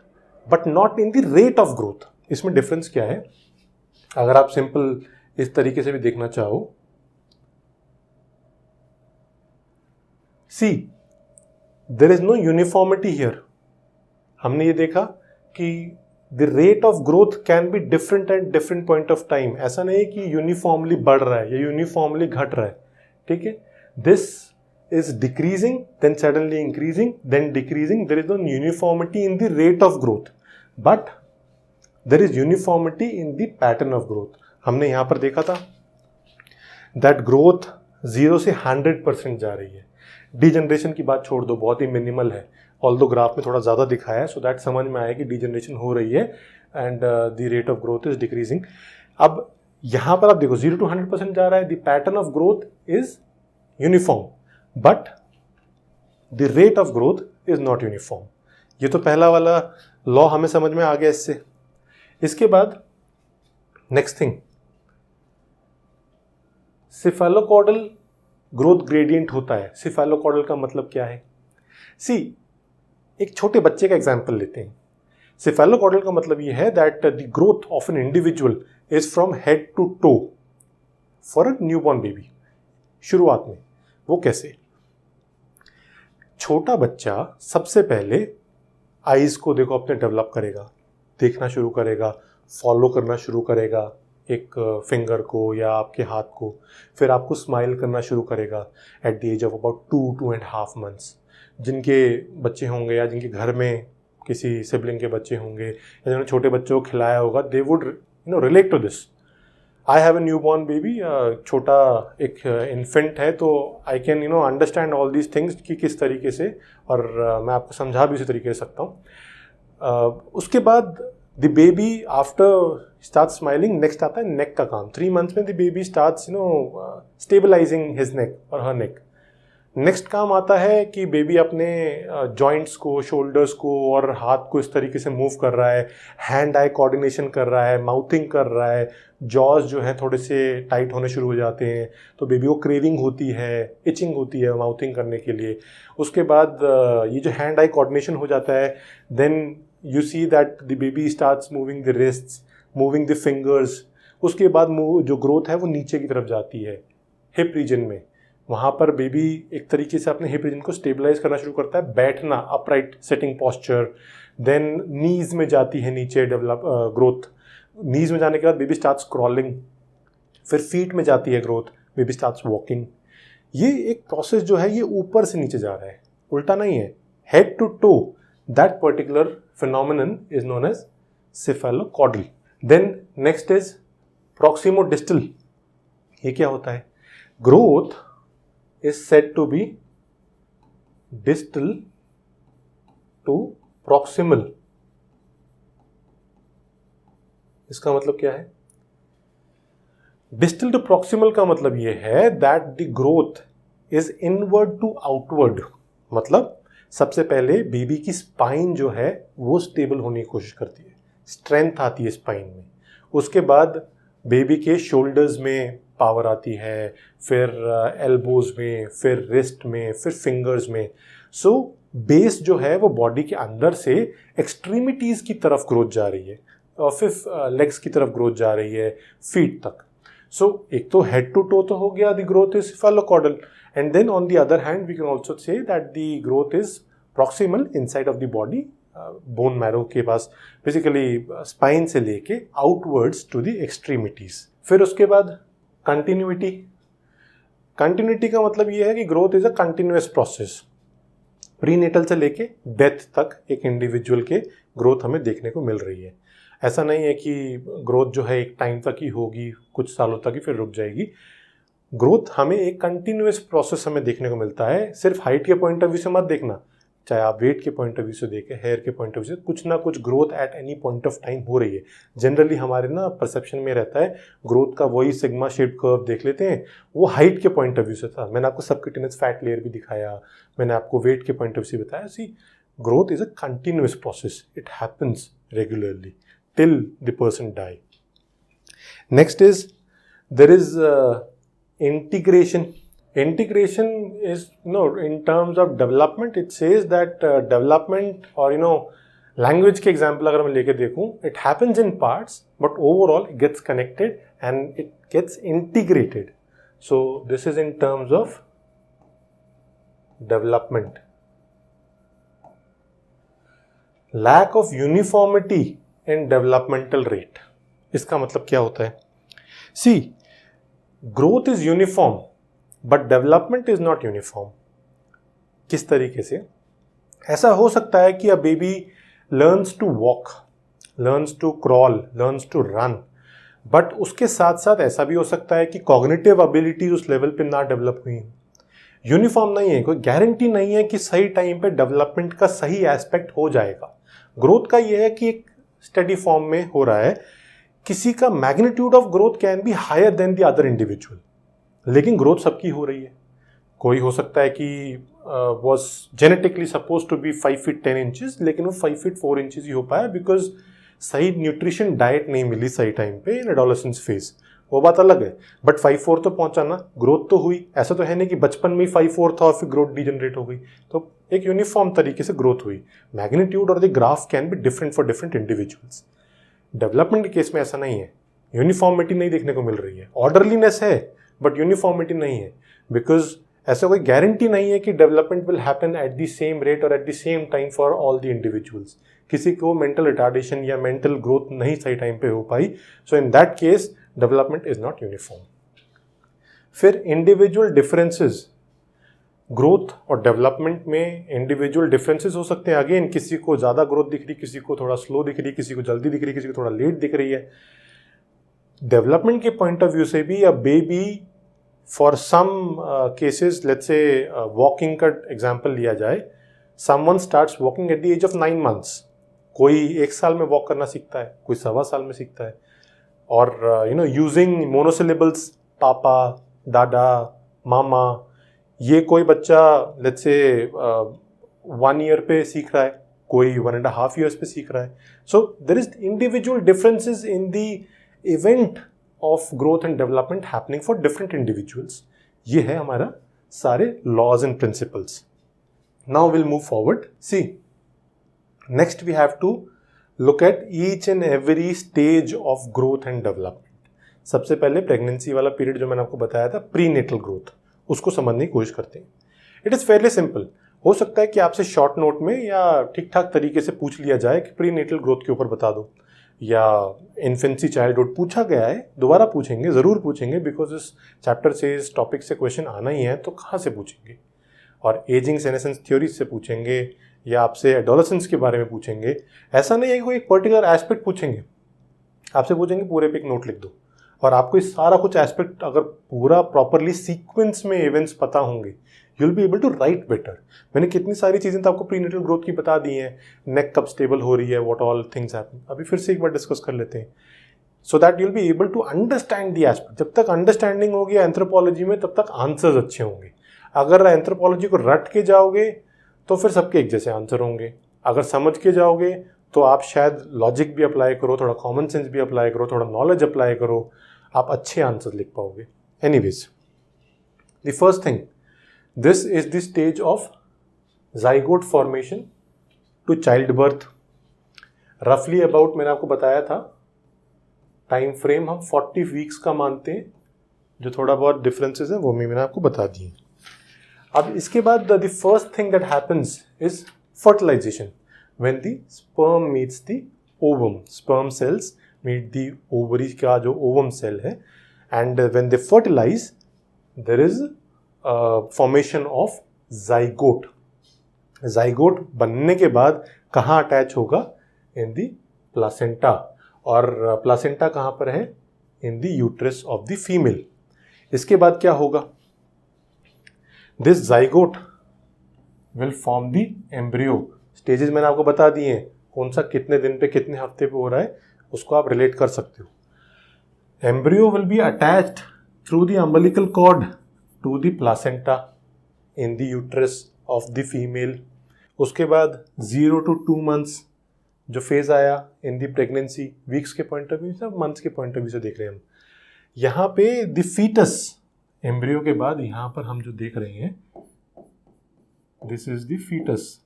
but not in the rate of growth. इसमें difference क्या है? अगर आप सिंपल इस तरीके से भी देखना चाहो, see there is no uniformity here. हमने ये देखा कि the rate of growth can be different at different point of time. ऐसा नहीं है कि यूनिफॉर्मली बढ़ रहा है या यूनिफॉर्मली घट रहा है, ठीक है। This is decreasing, then suddenly increasing, then decreasing. There is no uniformity in the rate of growth, but there is uniformity in the pattern of growth. हमने यहां पर देखा था दैट ग्रोथ 0 से 100% जा रही है। डीजनरेशन की बात छोड़ दो, बहुत ही मिनिमल है, ऑल्दो ग्राफ में थोड़ा ज़्यादा दिखाया है, सो दैट समझ में आया कि डीजनरेशन हो रही है and the rate of growth is decreasing. अब यहाँ पर आप देखो 0 to 100% जा रहा है, the pattern of growth is uniform but the rate of growth is not uniform. ये तो पहला वाला लॉ हमें समझ में आ गया इससे। इसके बाद नेक्स्ट थिंग, सिफेलोकॉर्डल ग्रोथ ग्रेडियंट होता है। सिफेलोकॉर्डल का मतलब क्या है? सी, एक छोटे बच्चे का एग्जाम्पल लेते हैं। सिफेलोकॉर्डल का मतलब ये है that the growth of an individual is from head to toe for a newborn baby. शुरुआत में वो कैसे? छोटा बच्चा सबसे पहले आईज को देखो अपने डेवलप करेगा, देखना शुरू करेगा, फॉलो करना शुरू करेगा एक फिंगर को या आपके हाथ को, फिर आपको स्माइल करना शुरू करेगा at the age of about 2.5 months। जिनके बच्चे होंगे या जिनके घर में किसी सिबलिंग के बच्चे होंगे या जिन्होंने छोटे बच्चों को खिलाया होगा, they would relate to this. I have a new born baby, छोटा एक इन्फेंट है, तो I can understand all these things कि किस तरीके से, और मैं आपको समझा भी उसी तरीके से सकता हूँ। उसके बाद the baby after start smiling, next आता है नेक का काम। 3 months में the baby starts stabilising his neck or her neck. Next काम आता है कि बेबी अपने जॉइंट्स को, शोल्डर्स को और हाथ को इस तरीके से मूव कर रहा है, हैंड आई कोऑर्डिनेशन कर रहा है, माउथिंग कर रहा है, जॉज जो है थोड़े से टाइट होने शुरू हो जाते हैं, तो बेबी को क्रेविंग होती है, इचिंग होती है माउथिंग करने के लिए। उसके बाद ये जो हैंड आई कोऑर्डिनेशन हो जाता है, then you see that the baby starts moving the wrists, moving the fingers. उसके बाद जो ग्रोथ है वो नीचे की तरफ जाती है हिप रीजन में। वहाँ पर बेबी एक तरीके से अपने हिप रीजन को स्टेबलाइज करना शुरू करता है, बैठना, अपराइट सिटिंग पॉस्चर। देन नीज में जाती है नीचे डेवलप ग्रोथ। नीज में जाने के बाद बेबी स्टार्ट्स क्रॉलिंग, फिर फीट में जाती है ग्रोथ, बेबी स्टार्ट्स वॉकिंग। ये एक प्रोसेस जो है ये ऊपर से नीचे जा रहा है, उल्टा नहीं है, head to toe. That particular phenomenon is known as cephalocaudal. Then next is proximodistal. ये क्या होता है? Growth is said to be distal to proximal। इसका मतलब क्या है? distal to proximal का मतलब यह है that the growth is inward to outward। मतलब सबसे पहले बेबी की स्पाइन जो है वो स्टेबल होने की कोशिश करती है, स्ट्रेंथ आती है स्पाइन में। उसके बाद बेबी के शोल्डर्स में पावर आती है, फिर एल्बोज में, फिर रिस्ट में, फिर फिंगर्स में। सो बेस जो है वो बॉडी के अंदर से एक्सट्रीमिटीज़ की तरफ ग्रोथ जा रही है और फिर लेग्स की तरफ ग्रोथ जा रही है, फीट तक। सो एक तो हेड टू टो तो हो गया, the growth is cephalocaudal, and then on the other hand we can also say that the growth is proximal inside of the body, bone marrow के पास, बेसिकली स्पाइन से लेके आउटवर्ड्स टू द एक्सट्रीमिटीज। फिर उसके बाद continuity. Continuity का मतलब ये है कि growth is a continuous process. Prenatal से लेके डेथ तक एक इंडिविजुअल के ग्रोथ हमें देखने को मिल रही है। ऐसा नहीं है कि ग्रोथ जो है एक टाइम तक ही होगी, कुछ सालों तक ही, फिर रुक जाएगी। ग्रोथ हमें एक कंटिन्यूअस प्रोसेस हमें देखने को मिलता है। सिर्फ हाइट के पॉइंट ऑफ व्यू से मत देखना, चाहे आप वेट के पॉइंट ऑफ व्यू से देखें, हेयर के पॉइंट ऑफ व्यू से, कुछ ना कुछ growth at any point of time हो रही है। जनरली हमारे ना परसेप्शन में रहता है ग्रोथ का वही सिग्मा शेप कर्व देख लेते हैं, वो हाइट के पॉइंट ऑफ व्यू से था। मैंने आपको सबक्यूटेनियस फैट लेयर भी दिखाया, मैंने आपको वेट के पॉइंट ऑफ व्यू से बताया। See growth is a continuous process, it happens regularly till the person die. Next is there is integration. Integration is, in terms of development, it says that development or language के example अगर मैं लेके देखूं, it happens in parts, but overall it gets connected and it gets integrated. So this is in terms of development. Lack of uniformity in developmental rate. इसका मतलब क्या होता है? See, growth is uniform, but development is not uniform. किस तरीके से? ऐसा हो सकता है कि a baby learns to walk, learns to crawl, learns to run, but उसके साथ साथ ऐसा भी हो सकता है कि कॉग्निटिव एबिलिटीज उस लेवल पे ना डेवलप हुई। यूनिफॉर्म नहीं है, कोई गारंटी नहीं है कि सही टाइम पे डेवलपमेंट का सही एस्पेक्ट हो जाएगा। ग्रोथ का यह है कि एक स्टडी फॉर्म में हो रहा है। किसी का magnitude of growth can be higher than the other individual, लेकिन ग्रोथ सबकी हो रही है। कोई हो सकता है कि was genetically suppose to be 5 feet 10 inches, लेकिन वो 5 फीट 4 इंचेस ही हो पाया बिकॉज सही न्यूट्रिशन डाइट नहीं मिली सही टाइम पे इन एडोलेसेंस फेज। वो बात अलग है, बट 5'4" तो पहुंचा ना, ग्रोथ तो हुई। ऐसा तो है नहीं कि बचपन में ही 5'4" था और फिर ग्रोथ डिजनरेट हो गई। तो एक यूनिफॉर्म तरीके से ग्रोथ हुई। मैग्नीट्यूड और the graph can be different for different individuals. Development के केस में ऐसा नहीं है, यूनिफॉर्मिटी नहीं देखने को मिल रही है। ऑर्डरलीनेस है बट यूनिफॉर्मिटी नहीं है, बिकॉज ऐसा कोई गारंटी नहीं है कि development will happen at the same rate और at the same time for all the individuals. किसी को मेंटल रिटार्डेशन या मेंटल ग्रोथ नहीं सही टाइम पे हो पाई, so in that case development is not uniform. फिर इंडिविजुअल डिफरेंसेस। ग्रोथ और डेवलपमेंट में इंडिविजुअल डिफरेंसेस हो सकते हैं। अगेन, किसी को ज़्यादा ग्रोथ दिख रही, किसी को थोड़ा स्लो दिख रही, किसी को जल्दी दिख रही, किसी को थोड़ा लेट दिख रही है। डेवलपमेंट के पॉइंट ऑफ व्यू से भी a baby for some cases, let's say walking का एग्जांपल लिया जाए, someone starts walking at the age of 9 months। कोई 1 साल में वॉक करना सीखता है, कोई 1.25 साल में सीखता है। और यूजिंग मोनोसिलेबल्स, पापा, दादा, मामा, ये कोई बच्चा लेट्स से 1 ईयर पे सीख रहा है, कोई 1.5 ईयर्स पे सीख रहा है. So there is individual differences in the event of growth and development happening for different individuals. ये है हमारा सारे laws and principles. Now will move forward. See, next we have to look at each and every stage of growth and development. सबसे पहले pregnancy वाला period जो मैंने आपको बताया था, प्री नेटल ग्रोथ, उसको समझने की कोशिश करते हैं. It is Fairlie simple. हो सकता है कि आपसे शॉर्ट नोट में या ठीक ठाक तरीके से पूछ लिया जाए कि प्री नेटल ग्रोथ के ऊपर बता दो, या इन्फेंसी चाइल्डहुड पूछा गया है, दोबारा पूछेंगे, ज़रूर पूछेंगे, बिकॉज इस चैप्टर से, इस टॉपिक से क्वेश्चन आना ही है, तो कहाँ से पूछेंगे. और एजिंग सेनेसेंस थ्योरी से पूछेंगे, या आपसे एडोलेसेंस के बारे में पूछेंगे. ऐसा नहीं है कि कोई एक पर्टिकुलर एस्पेक्ट पूछेंगे, आपसे पूछेंगे पूरे पे एक नोट लिख दो. और आपको ये सारा कुछ एस्पेक्ट अगर पूरा प्रॉपरली सीक्वेंस में इवेंट्स पता होंगे, you will be able to write better. मैंने कितनी सारी चीज़ें तो आपको प्रीनेटल ग्रोथ की बता दी हैं, नेक कब स्टेबल हो रही है, व्हाट ऑल थिंग्स हैपन. अभी फिर से एक बार डिस्कस कर लेते हैं, so that you will be able to understand the aspect. जब तक अंडरस्टैंडिंग होगी एंथ्रोपोलॉजी में, तब तक आंसर्स अच्छे होंगे. अगर एंथ्रोपोलॉजी को रट के जाओगे तो फिर सबके एक जैसे आंसर होंगे. अगर समझ के जाओगे तो आप शायद लॉजिक भी अप्लाई करो, थोड़ा कॉमन सेंस भी अप्लाई करो, थोड़ा नॉलेज अप्लाई करो, आप अच्छे आंसर लिख पाओगे. Anyways, the first thing, this is the stage of zygote formation to child birth. रफली अबाउट मैंने आपको बताया था, टाइम फ्रेम हम 40 वीक्स का मानते हैं. जो थोड़ा बहुत डिफरेंसेस है वो भी मैंने आपको बता दिए. अब इसके बाद the first thing that happens is fertilisation. When the sperm meets the ovum, sperm cells meet the ovary का जो ओवम सेल है, and when they fertilise there is formation of zygote. Zygote बनने के बाद कहाँ अटैच होगा? In the placenta. और placenta कहाँ पर है? In the uterus of the female. इसके बाद क्या होगा? This zygote will form the embryo. Stages मैंने आपको बता दिए हैं, कौन सा कितने दिन पे कितने हफ्ते पे हो रहा है, उसको आप रिलेट कर सकते हो. Embryo will be attached through the umbilical cord to the placenta in the uterus of the female. उसके बाद 0 to 2 months जो फेज आया इन द प्रेगनेंसी, वीक्स के पॉइंट ऑफ व्यू से, मंथ्स के पॉइंट ऑफ व्यू से देख रहे हैं हम. यहाँ पे द फीटस, एम्ब्रियो के बाद यहाँ पर हम जो देख रहे हैं, this is the foetus.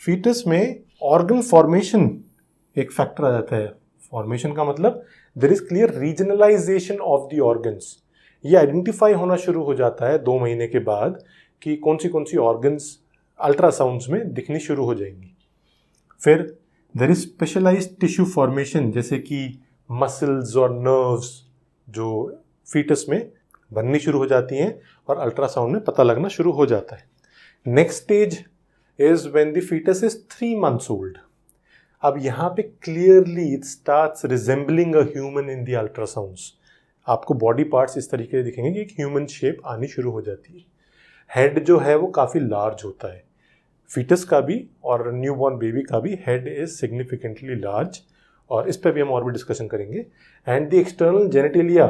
Foetus में ऑर्गन फॉर्मेशन एक फैक्टर आ जाता है. फॉर्मेशन का मतलब there is clear regionalisation of the organs. ये आइडेंटिफाई होना शुरू हो जाता है 2 महीने के बाद कि कौन सी ऑर्गन्स अल्ट्रासाउंड्स में दिखनी शुरू हो जाएंगी. फिर there is specialised tissue formation, जैसे कि मसल्स और नर्व्स जो फीटस में बननी शुरू हो जाती हैं और अल्ट्रासाउंड में पता लगना शुरू हो जाता है. Next stage is when the foetus is 3 months old. अब यहाँ पे clearly it starts resembling a human in the ultrasounds. आपको बॉडी पार्ट्स इस तरीके से दिखेंगे कि एक ह्यूमन शेप आनी शुरू हो जाती है. हेड जो है वो काफ़ी लार्ज होता है, फीटस का भी और न्यूबॉर्न बेबी का भी हेड इज सिग्निफिकेंटली लार्ज, और इस पर भी हम और भी डिस्कशन करेंगे. And the external genitalia,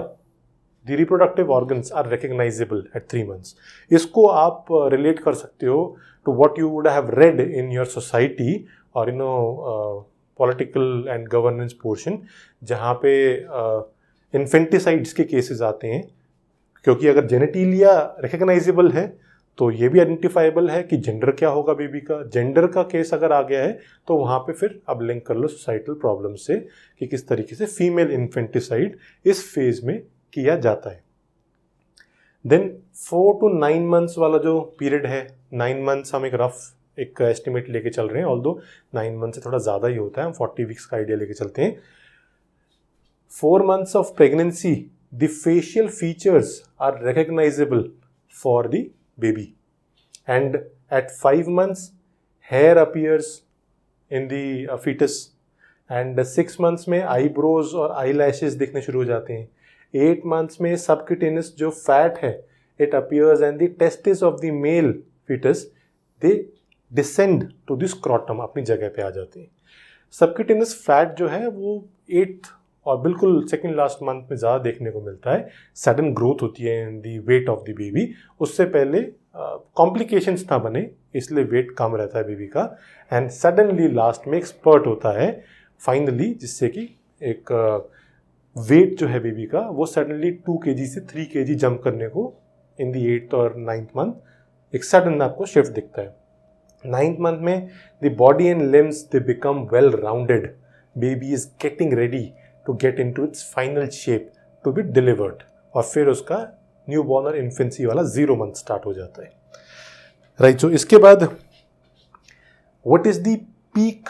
the reproductive organs are recognisable at 3 months. इसको आप रिलेट कर सकते हो to what you would have read in your society और पॉलिटिकल एंड गवर्नेंस पोर्शन, जहाँ पे इन्फेंटिसाइड्स के केसेस आते हैं. क्योंकि अगर जेनेटिलिया रिकग्नाइजेबल है तो ये भी आइडेंटिफाइबल है कि जेंडर क्या होगा बेबी का. जेंडर का केस अगर आ गया है तो वहाँ पे फिर अब लिंक कर लो सोसाइटल प्रॉब्लम से कि किस तरीके से फीमेल इन्फेंटिसाइड इस फेज में किया जाता है. देन 4 to 9 months वाला जो पीरियड है, 9 months हम एक रफ एक एस्टिमेट लेके चल रहे हैं, ऑल्दो 9 months से थोड़ा ज़्यादा ही होता है, हम 40 weeks का आइडिया लेके चलते हैं. 4 months of pregnancy, the facial features are recognizable for the baby, and at 5 months hair appears in the fetus, and 6 months में eyebrows और eyelashes दिखने शुरू हो जाते हैं. 8 months में subcutaneous जो fat है it appears, and the testes of the male fetus they descend to the scrotum, अपनी जगह पे आ जाते हैं. Subcutaneous fat जो है वो 8th और बिल्कुल सेकेंड लास्ट मंथ में ज़्यादा देखने को मिलता है, सडन ग्रोथ होती है इन दी वेट ऑफ द बेबी। उससे पहले कॉम्प्लिकेशंस ना बने इसलिए वेट कम रहता है बेबी का, एंड सडनली लास्ट में एक स्पर्ट होता है फाइनली, जिससे कि एक वेट जो है बेबी का वो सडनली 2 kg से 3 kg जंप करने को इन दी 8th और 9th मंथ एक सडन आपको शिफ्ट दिखता है। 9th मंथ में the body and limbs they become well rounded, baby is getting ready to get into its final shape to be delivered, और फिर उसका न्यू बॉर्न और इन्फेंसी वाला 0 मंथ स्टार्ट हो जाता है। राइट, सो इसके बाद what is the peak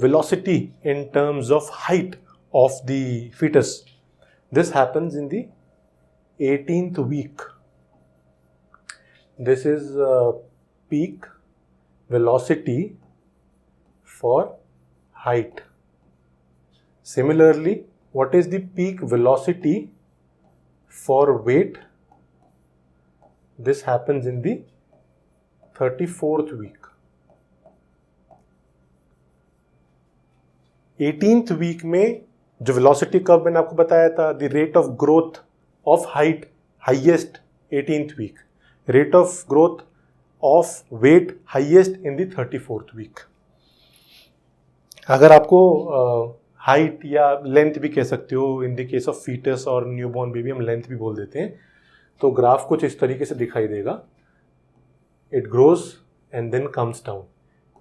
velocity in terms of height of the fetus? This happens in the 18th week. This is peak velocity for height. Similarly, what is the peak velocity for weight? This happens in the 34th week. 18th week में जो velocity curve मैंने आपको बताया था, the rate of growth of height highest 18th week, rate of growth of weight highest in the 34th week. अगर आपको height या length भी कह सकते हो, in the case of foetus और न्यूबॉर्न बेबी हम लेंथ भी बोल देते हैं, तो ग्राफ कुछ इस तरीके से दिखाई देगा, it grows and then comes down.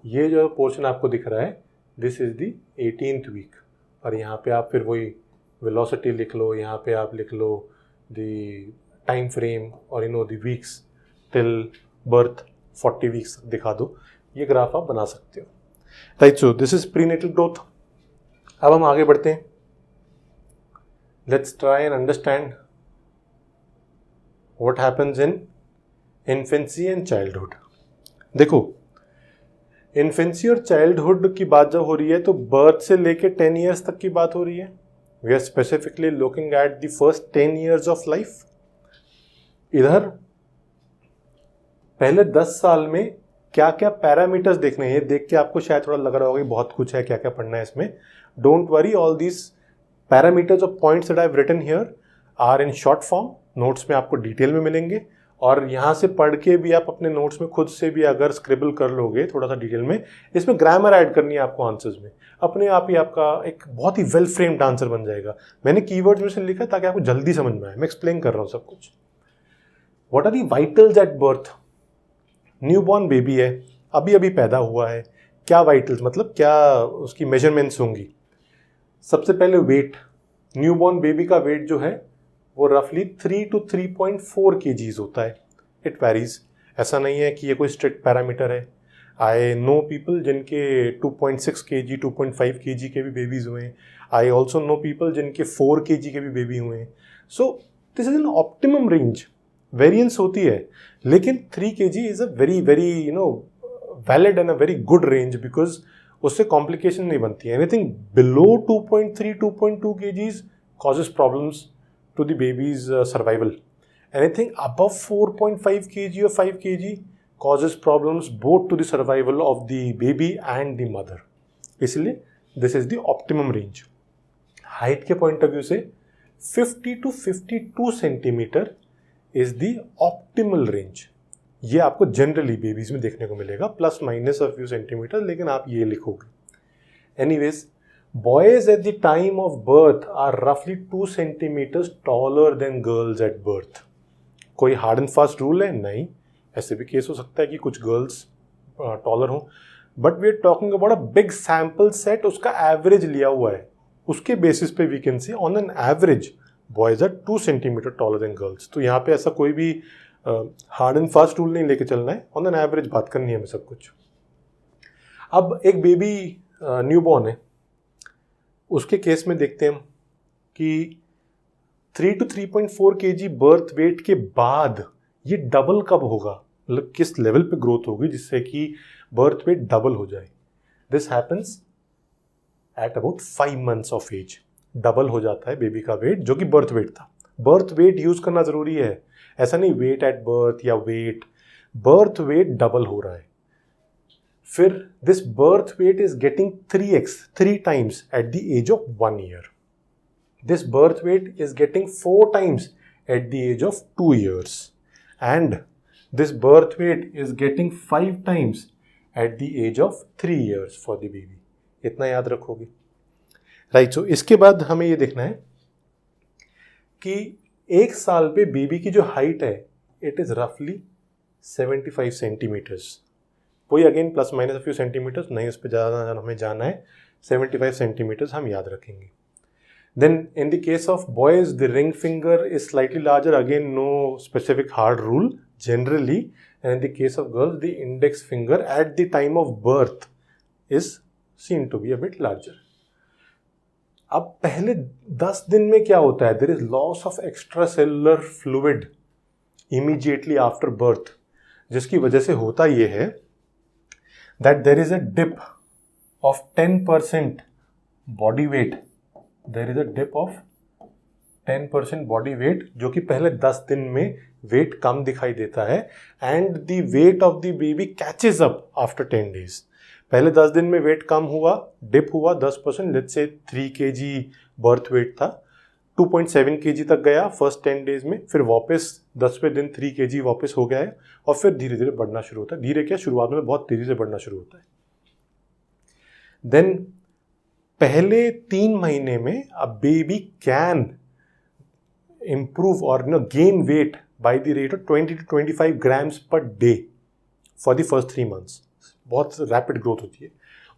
ये जो पोर्शन आपको दिख रहा है, this is the 18th week, और यहाँ पे आप फिर वही वेलोसिटी लिख लो, यहाँ पे आप लिख लो द टाइम फ्रेम और the weeks till birth 40 weeks दिखा दो, ये ग्राफ आप बना सकते हो। Right, so this is prenatal growth. अब हम आगे बढ़ते हैं, let's try and understand what happens in infancy and childhood. देखो, इन्फेंसी और चाइल्डहुड की बात जब हो रही है तो बर्थ से लेके 10 ईयर्स तक की बात हो रही है। We are specifically looking at the first 10 years of life. इधर पहले 10 साल में क्या क्या पैरामीटर्स देखने हैं, ये देख के आपको शायद थोड़ा लग रहा होगा कि बहुत कुछ है, क्या क्या पढ़ना है इसमें। Don't worry, all these parameters of points that I have written here are in short form, notes में आपको डिटेल में मिलेंगे, और यहाँ से पढ़ के भी आप अपने नोट्स में खुद से भी अगर स्क्रिबल कर लोगे थोड़ा सा डिटेल में, इसमें ग्रामर ऐड करनी है आपको आंसर्स में, अपने आप ही आपका एक बहुत ही वेल फ्रेम्ड आंसर बन जाएगा। मैंने कीवर्ड्स में से लिखा ताकि आपको जल्दी समझ में आए, मैं एक्सप्लेन कर रहा हूँ सब कुछ। What are the vitals at birth? Newborn baby है, अभी अभी पैदा हुआ है, क्या वाइटल्स मतलब क्या उसकी मेजरमेंट्स होंगी? सबसे पहले वेट, न्यूबॉर्न बेबी का वेट जो है वो रफली 3 to 3.4 kgs होता है। इट वेरीज, ऐसा नहीं है कि ये कोई स्ट्रिक्ट पैरामीटर है। आई नो पीपल जिनके 2.6 kg 2.5 kg के भी बेबीज हुए हैं। आई ऑल्सो नो पीपल जिनके 4 kg के भी बेबी हुए हैं। So this is an optimum range, variance होती है, लेकिन 3 kg is a very very valid and a very good range, because उससे कॉम्प्लिकेशन नहीं बनती है। Anything below 2.3 2.2 kgs causes problems to the baby's survival. Anything above 4.5 kg or 5 kg causes problems both to the survival of the baby and the mother. इसलिए this is the optimum range. Height के point of view से 50 to 52 centimeter is the optimal range. ये आपको generally babies में देखने को मिलेगा, plus minus a few centimetre, लेकिन आप ये लिखोगे। Anyways, boys at the time of birth are roughly 2 centimeters taller than girls at birth. कोई हार्ड एंड फास्ट रूल है? नहीं, ऐसे भी केस हो सकता है कि कुछ गर्ल्स टॉलर हों, but we are talking about a big sample set, उसका एवरेज लिया हुआ है, उसके बेसिस पे we can see on an average boys are 2 centimeter taller than girls. तो यहाँ पे ऐसा कोई भी हार्ड एंड फास्ट रूल नहीं लेके चलना है, ऑन एन एवरेज बात करनी है हमें सब कुछ। अब एक बेबी न्यूबॉर्न है, उसके केस में देखते हैं हम कि 3 to 3.4 kg बर्थ वेट के बाद ये डबल कब होगा, मतलब किस लेवल पे ग्रोथ होगी जिससे कि बर्थ वेट डबल हो जाए। This happens at about 5 months of age, double हो जाता है बेबी का वेट जो कि बर्थ वेट था। बर्थ वेट यूज करना जरूरी है, ऐसा नहीं वेट एट बर्थ या वेट, बर्थ वेट डबल हो रहा है। फिर this birth weight is getting 3x 3 times at the age of 1 year। This birth weight is getting 4 times at the age of 2 years and this birth weight is getting 5 times at the age of 3 years for the baby. इतना याद रखोगे, right. So इसके बाद हमें ये देखना है कि 1 साल पे बेबी की जो हाइट है इट इज रफली 75 सेंटीमीटर्स. वही again plus minus a few centimetres नहीं, उस पर ज़्यादा हमें जाना है. 75 सेंटीमीटर्स हम याद रखेंगे. Then in the case of boys, the ring finger is slightly larger. Again, no specific hard rule generally. And in the case of girls, the index finger at the time of birth is seen to be a bit larger. अब पहले 10 दिन में क्या होता है? There is loss of extracellular fluid immediately after birth, जिसकी वजह से होता ये है that there is a dip of 10% body weight. There is a dip of 10% body weight जो कि पहले 10 दिन में वेट कम दिखाई देता है and the weight of the baby catches up after 10 days. पहले 10 दिन में वेट कम हुआ, डिप हुआ 10%, let's say 3 kg birth weight था, 2.7 kg तक गया फर्स्ट 10 डेज में, फिर वापस 10वें दिन 3 kg वापस हो गया है और फिर धीरे धीरे बढ़ना शुरू होता है. धीरे क्या, शुरुआत में बहुत तेजी से बढ़ना शुरू होता है. देन पहले 3 महीने में a baby can improve or gain weight by the rate of 20 to 25 grams per day for the first 3 months. बहुत रैपिड ग्रोथ होती है.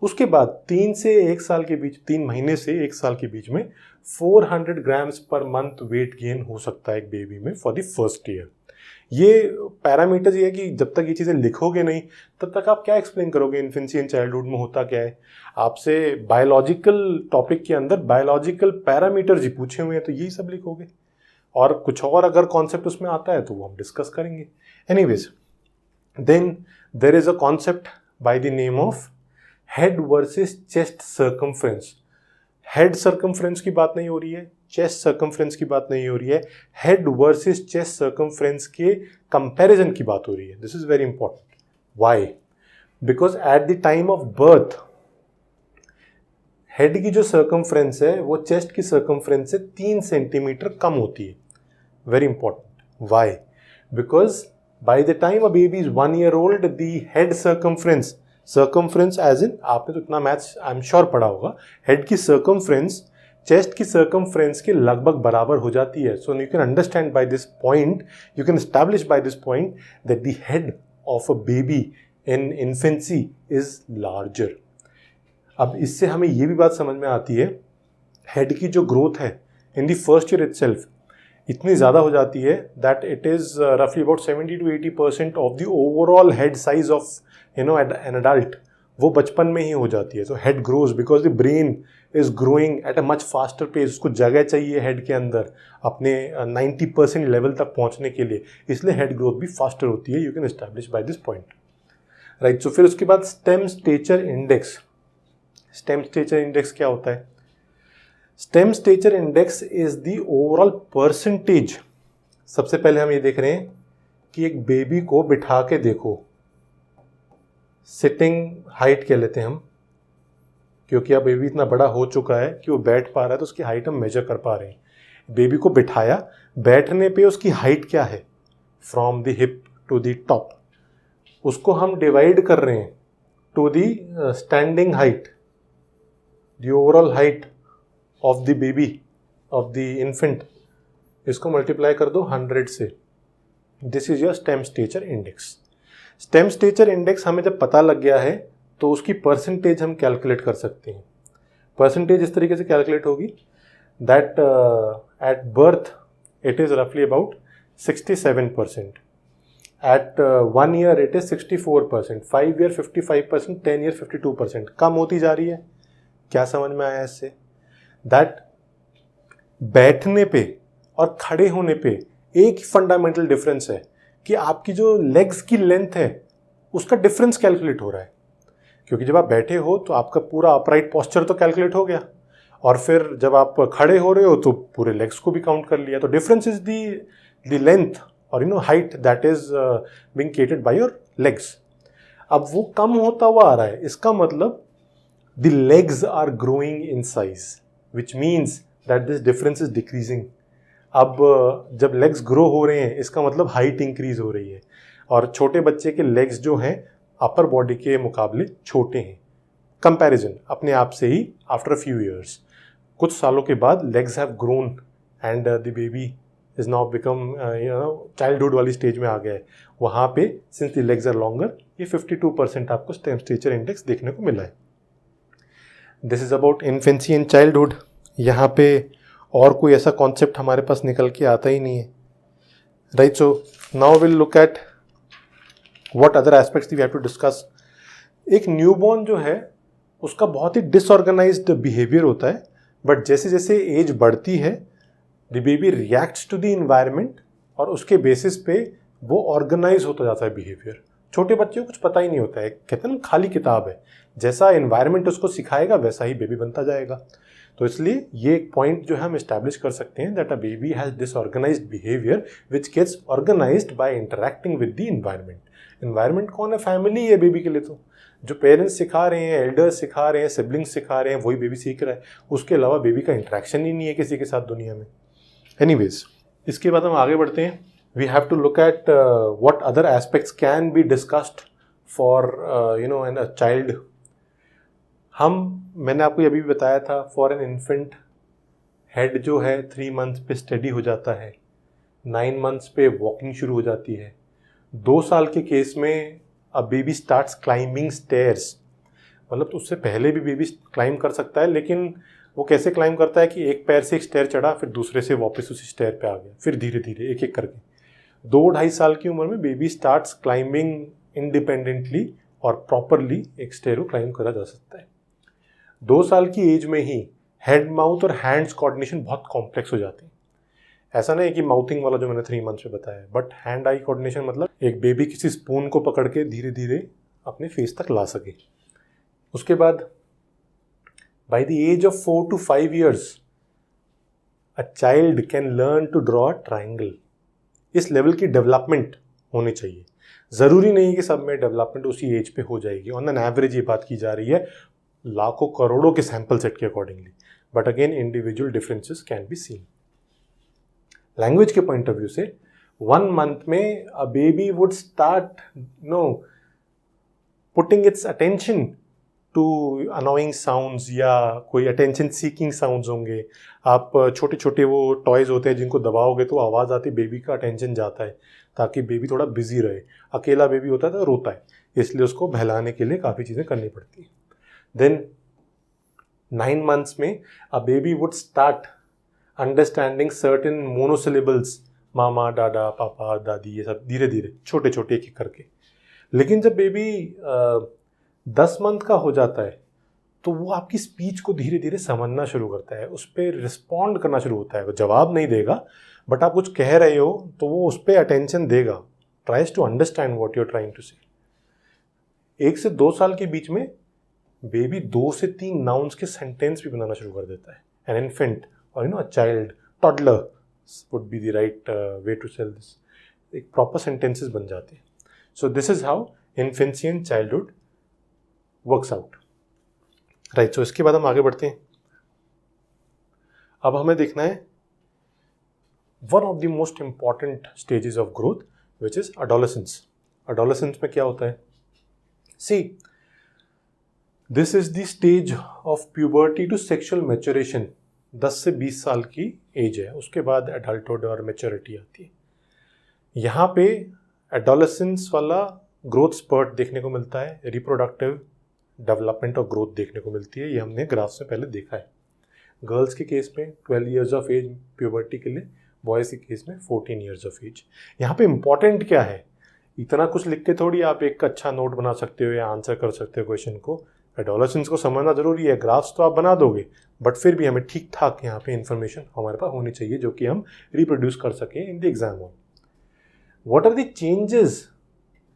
उसके बाद 3 से 1 साल के बीच, 3 महीने से 1 साल के बीच में 400 grams per month weight gain हो सकता है एक बेबी में फॉर द फर्स्ट ईयर. ये पैरामीटर्स ये है कि जब तक ये चीज़ें लिखोगे नहीं तब तक आप क्या एक्सप्लेन करोगे इन्फेंसी एंड चाइल्डहुड में होता क्या है. आपसे बायोलॉजिकल टॉपिक के अंदर बायोलॉजिकल पैरामीटर्स ही पूछे हुए हैं तो यही सब लिखोगे, और कुछ और अगर कॉन्सेप्ट उसमें आता है तो वो हम डिस्कस करेंगे. Anyways, then there is a concept by the name of head versus chest circumference. Head circumference की बात नहीं हो रही है, चेस्ट सर्कमफ्रेंस की बात नहीं हो रही है, हेड वर्सेस चेस्ट सर्कमफ्रेंस के कंपैरिजन की बात हो रही है. This is very important. Why? Because at the time of birth head की जो सर्कमफ्रेंस है वो चेस्ट की सर्कमफ्रेंस से 3 सेंटीमीटर कम होती है. Very important. Why? Because by the time a baby is 1 year old, the head circumference, circumference age in, आपने तो इतना मैथ्स आई एम श्योर पढ़ा होगा, हेड की सर्कमफ्रेंस चेस्ट की सर्कमफ्रेंस के लगभग बराबर हो जाती है. So you can understand by this point, you can establish by this point that the head of a baby in infancy is larger. अब इससे हमें ये भी बात समझ में आती है, हेड की जो ग्रोथ है in the first year itself इतनी ज़्यादा हो जाती है दैट इट इज़ रफली about 70 to 80% of the overall head size of an adult, वो बचपन में ही हो जाती है. So head grows because the brain is growing at a much faster pace. उसको जगह चाहिए हेड के अंदर अपने 90% लेवल तक पहुंचने के लिए, इसलिए हेड ग्रोथ भी फास्टर होती है. You can establish by this point, right. So फिर उसके बाद stem stature index. Stem stature index क्या होता है? Stem stature index is the overall percentage. सबसे पहले हम ये देख रहे हैं कि एक बेबी को बिठा के देखो, सिटिंग हाइट कह लेते हैं हम, क्योंकि अब बेबी इतना बड़ा हो चुका है कि वो बैठ पा रहा है तो उसकी हाइट हम मेजर कर पा रहे हैं. बेबी को बिठाया, बैठने पे उसकी हाइट क्या है from the hip to the top, उसको हम डिवाइड कर रहे हैं to the standing height, the overall height of the baby, of the infant, इसको मल्टीप्लाई कर दो 100 से. This is your stem stature index. Stem stature index हमें जब पता लग गया है तो उसकी परसेंटेज हम कैलकुलेट कर सकते हैं. परसेंटेज इस तरीके से कैलकुलेट होगी that at birth it is रफली about 67%, at 1 year it is 64%, 5 year 55%, 10 year 52%. कम होती जा रही है. क्या समझ में आया इससे? दैट बैठने पे और खड़े होने पे एक फंडामेंटल डिफरेंस है कि आपकी जो लेग्स की लेंथ है उसका डिफरेंस कैलकुलेट हो रहा है. क्योंकि जब आप बैठे हो तो आपका पूरा अपराइट पोस्चर तो कैलकुलेट हो गया, और फिर जब आप खड़े हो रहे हो तो पूरे लेग्स को भी काउंट कर लिया. तो डिफरेंस इज द लेंथ और height that is being created by your legs. अब वो कम होता हुआ आ रहा है, इसका मतलब the legs are growing in size, which means that this difference is decreasing. अब जब लेग्स ग्रो हो रहे हैं इसका मतलब हाइट इंक्रीज हो रही है, और छोटे बच्चे के लेग्स जो हैं अपर बॉडी के मुकाबले छोटे हैं, कंपैरिजन अपने आप से ही आफ्टर अ फ्यू ईयर्स। कुछ सालों के बाद legs have grown and the baby is now become childhood वाली स्टेज में आ गया है। वहाँ पे since the legs are longer ये 52% आपको स्टेचर इंडेक्स देखने को मिला है। This is about infancy and childhood. यहाँ पे और कोई ऐसा कॉन्सेप्ट हमारे पास निकल के आता ही नहीं है, right. So now will look at what other aspects we have to discuss. एक न्यूबॉर्न जो है उसका बहुत ही डिसऑर्गेनाइज्ड बिहेवियर होता है, बट जैसे जैसे एज बढ़ती है the baby reacts to the environment और उसके बेसिस पे वो ऑर्गेनाइज होता जाता है बिहेवियर। छोटे बच्चे को कुछ पता ही नहीं होता है, कहते हैं ना खाली किताब है, जैसा इन्वायरमेंट उसको सिखाएगा वैसा ही बेबी बनता जाएगा। तो इसलिए ये एक पॉइंट जो है हम इस्टेब्लिश कर सकते हैं that a baby has disorganised behaviour which gets organised by interacting with the environment. Environment कौन है? फैमिली है बेबी के लिए। तो जो पेरेंट्स सिखा रहे हैं, एल्डर्स सिखा रहे हैं, सिबलिंग्स सिखा रहे हैं, वही बेबी सीख रहा है। उसके अलावा बेबी का इंटरेक्शन ही नहीं है किसी के साथ दुनिया में। एनीवेज, इसके बाद हम आगे बढ़ते हैं। We have to look at what other aspects can be discussed for an a child. मैंने आपको अभी भी बताया था, फॉर एन इन्फेंट हेड जो है 3 मंथ्स पे स्टडी हो जाता है, 9 मंथ्स पे वॉकिंग शुरू हो जाती है। 2 साल के केस में a baby starts climbing stairs, मतलब तो उससे पहले भी बेबी क्लाइंब कर सकता है, लेकिन वो कैसे क्लाइंब करता है कि एक पैर से एक स्टेयर चढ़ा, फिर दूसरे से वापस उसी स्टेयर पे आ गया, फिर धीरे धीरे एक एक करके 2-2.5 साल की उम्र में बेबी स्टार्ट्स क्लाइंबिंग इंडिपेंडेंटली और प्रॉपरली एक स्टेयर को क्लाइंब करा जा सकता है। 2 साल की एज में ही हेड, माउथ और हैंड्स कोऑर्डिनेशन बहुत कॉम्प्लेक्स हो जाते हैं। ऐसा नहीं है कि माउथिंग वाला जो मैंने 3 मंथ्स में बताया, बट हैंड आई कोऑर्डिनेशन मतलब एक बेबी किसी स्पून को पकड़ के धीरे धीरे अपने फेस तक ला सके। उसके बाद by the age of 4 to 5 years a child can learn to draw a triangle. इस लेवल की डेवलपमेंट होनी चाहिए। ज़रूरी नहीं है कि सब में डेवलपमेंट उसी एज पे हो जाएगी। ऑन एन एवरेज ये बात की जा रही है लाखों करोड़ों के सैंपल सेट के accordingly, but again individual differences can be seen. Language के पॉइंट ऑफ व्यू से 1 month में a baby would start putting its attention to annoying sounds या कोई अटेंशन सीकिंग साउंड्स होंगे। आप छोटे छोटे वो टॉयज होते हैं जिनको दबाओगे तो आवाज़ आती, बेबी का अटेंशन जाता है ताकि बेबी थोड़ा बिजी रहे। अकेला बेबी होता है तो रोता है, इसलिए उसको बहलाने के लिए काफ़ी चीज़ें करनी पड़ती है। देन 9 months में a baby would start understanding certain monosyllables, mama, dada, papa, दादी, ये सब धीरे धीरे छोटे छोटे एक एक करके। लेकिन जब बेबी 10 month का हो जाता है तो वो आपकी स्पीच को धीरे धीरे समझना शुरू करता है, उस पर रिस्पॉन्ड करना शुरू होता है। वो जवाब नहीं देगा, बट आप कुछ कह रहे हो तो वो उस पर अटेंशन देगा, tries to understand what you are trying to say. 1 से 2 साल के बीच में बेबी 2 से 3 नाउन्स के सेंटेंस भी बनाना शुरू कर देता है। एन इन्फेंट और a child, toddler would be the right way to sell this. एक प्रॉपर सेंटेंसेस बन जाते हैं। So this is how infancy and childhood works out, right. So इसके बाद हम आगे बढ़ते हैं। अब हमें देखना है one of the most important stages of growth which is adolescence. Adolescence में क्या होता है? See, this is the stage of puberty to sexual maturation. 10 से 20 साल की एज है, उसके बाद एडल्टहुड और मैच्योरिटी आती है। यहाँ पे एडोलेसेंस वाला ग्रोथ स्पर्ट देखने को मिलता है, रिप्रोडक्टिव डेवलपमेंट और ग्रोथ देखने को मिलती है। ये हमने ग्राफ में पहले देखा है। गर्ल्स के केस में 12 years ऑफ एज प्यूबर्टी के लिए, बॉयज़ के केस में 14 years ऑफ एज। यहाँ पे इम्पॉर्टेंट क्या है? इतना कुछ लिख के थोड़ी आप एक अच्छा नोट बना सकते हो या आंसर कर सकते हो क्वेश्चन को। एडोलेसेंस को समझना जरूरी है। ग्राफ्स तो आप बना दोगे, बट फिर भी हमें ठीक ठाक यहाँ पे इंफॉर्मेशन हमारे पास होनी चाहिए जो कि हम रिप्रोड्यूस कर सकें in the exam hall. What are the changes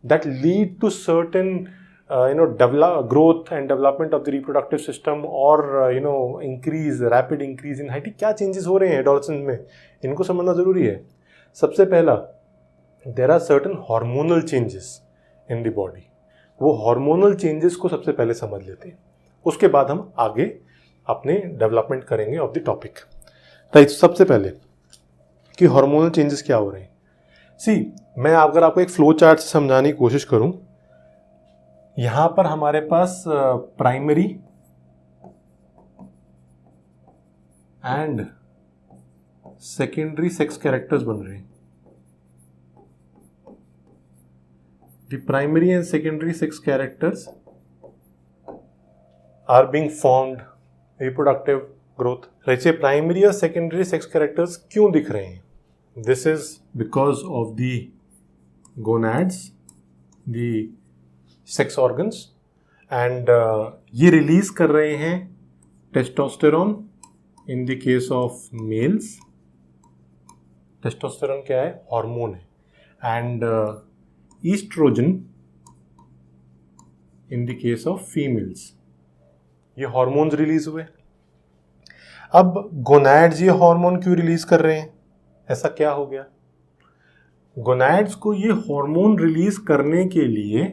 that lead to certain growth and development of the reproductive system or rapid increase in height? क्या चेंजेस हो रहे हैं एडोलेसेंस में, इनको समझना जरूरी है। सबसे पहला, there are certain hormonal changes in the body। वो हार्मोनल चेंजेस को सबसे पहले समझ लेते हैं, उसके बाद हम आगे अपने डेवलपमेंट करेंगे ऑफ द टॉपिक। राइट, सबसे पहले कि हार्मोनल चेंजेस क्या हो रहे हैं। सी, मैं अगर आपको एक फ्लो चार्ट से समझाने की कोशिश करूं, यहां पर हमारे पास primary and secondary sex characters बन रहे हैं। The primary and secondary sex characters are being formed, reproductive growth. वैसे प्राइमरी और सेकेंडरी सेक्स कैरेक्टर्स क्यों दिख रहे हैं? This is because of the gonads, the sex organs, and ये रिलीज कर रहे हैं testosterone in the case of males. Testosterone क्या है? हार्मोन है. And oestrogen in the case of females. ये हार्मोन्स रिलीज हुए. अब गोनैड्स ये हार्मोन क्यों रिलीज कर रहे हैं? ऐसा क्या हो गया? गोनैड्स को ये हार्मोन रिलीज करने के लिए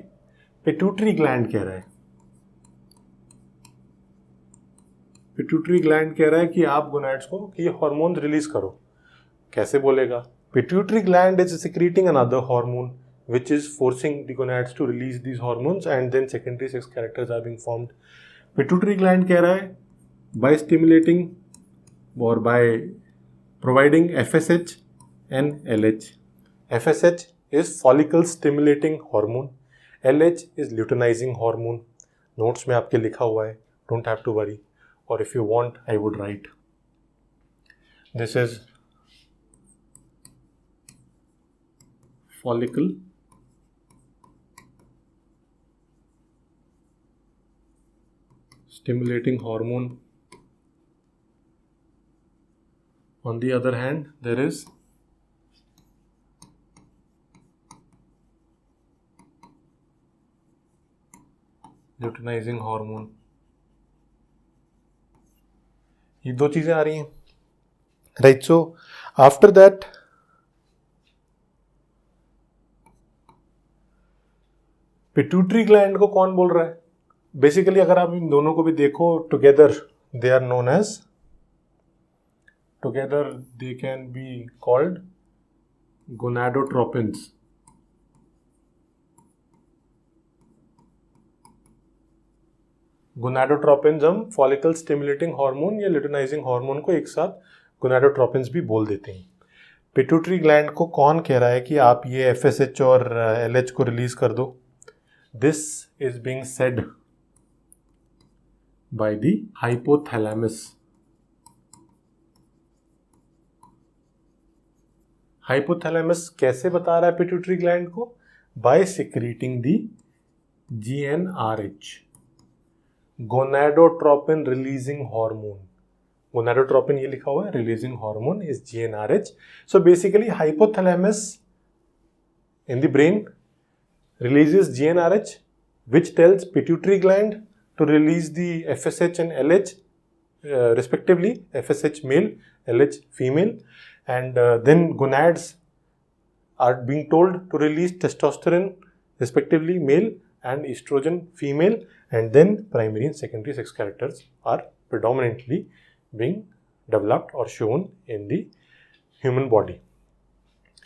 पिट्यूटरी ग्लैंड कह रहा है. पिट्यूटरी ग्लैंड कह रहा है कि आप गोनैड्स को कि ये हार्मोन रिलीज करो. कैसे बोलेगा? Pituitary gland is secreting another hormone which is forcing the gonads to release these hormones, and then secondary sex characters are being formed. Pituitary gland कह रहा है by stimulating or by providing FSH and LH. FSH is follicle stimulating hormone. LH is luteinizing hormone. Notes में आपके लिखा हुआ है, don't have to worry, or if you want I would write. This is follicle stimulating hormone. On the other hand, there is luteinizing hormone. ये दो चीजें आ रही हैं, right. So after that pituitary gland को कौन बोल रहा है? बेसिकली अगर आप इन दोनों को भी देखो, together they are known as, together they can be called gonadotropins. Gonadotropins हम फॉलिकल स्टिमुलेटिंग हार्मोन या लुटेनाइजिंग हार्मोन को एक साथ गोनाडोट्रोपिन्स भी बोल देते हैं. पिट्यूटरी ग्लैंड को कौन कह रहा है कि आप ये एफएसएच और एलएच को रिलीज कर दो? This is being said by the hypothalamus. Hypothalamus कैसे बता रहा है पिट्यूटरी ग्लैंड को? By secreting the GnRH, gonadotropin releasing hormone. Gonadotropin ये लिखा हुआ है, releasing hormone is GnRH. So basically hypothalamus in the brain releases GnRH, which tells pituitary gland to release the FSH and LH respectively, FSH male, LH female, and then gonads are being told to release testosterone respectively male and estrogen female, and then primary and secondary sex characters are predominantly being developed or shown in the human body.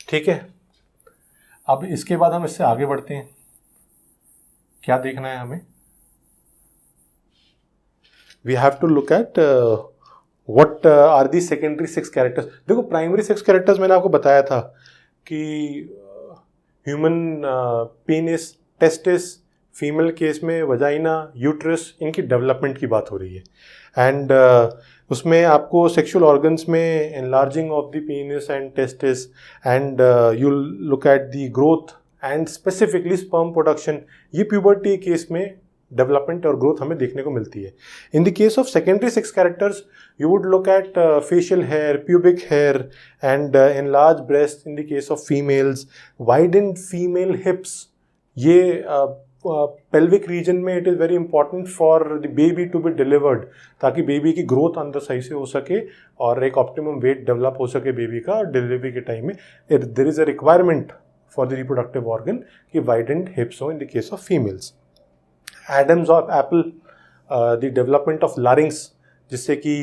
ठीक है, अब इसके बाद हम इससे आगे बढ़ते हैं. क्या देखना है हमें? We have to look at what are the secondary sex characters. देखो, प्राइमरी सेक्स कैरेक्टर्स मैंने आपको बताया था कि human penis, testis, female case में वजाइना, यूट्रस, इनकी डेवलपमेंट की बात हो रही है. एंड उसमें आपको सेक्सुअल ऑर्गन्स में enlarging of the penis and testis, and you look at the growth and specifically sperm production. ये प्यूबर्टी केस में डेवलपमेंट और ग्रोथ हमें देखने को मिलती है. In the case of secondary sex characters you would look at facial hair, pubic hair, and enlarge breast in the case of females, widened female hips. ये pelvic region में it is very important for the baby to be delivered, ताकि baby की growth अंदर सही से हो सके और एक ऑप्टिमम वेट डेवलप हो सके बेबी का. और डिलीवरी के टाइम में there is a requirement for the reproductive organ कि वाइडेंड हिप्स हो in the case of females. Adam's apple, the development of larynx, जिससे कि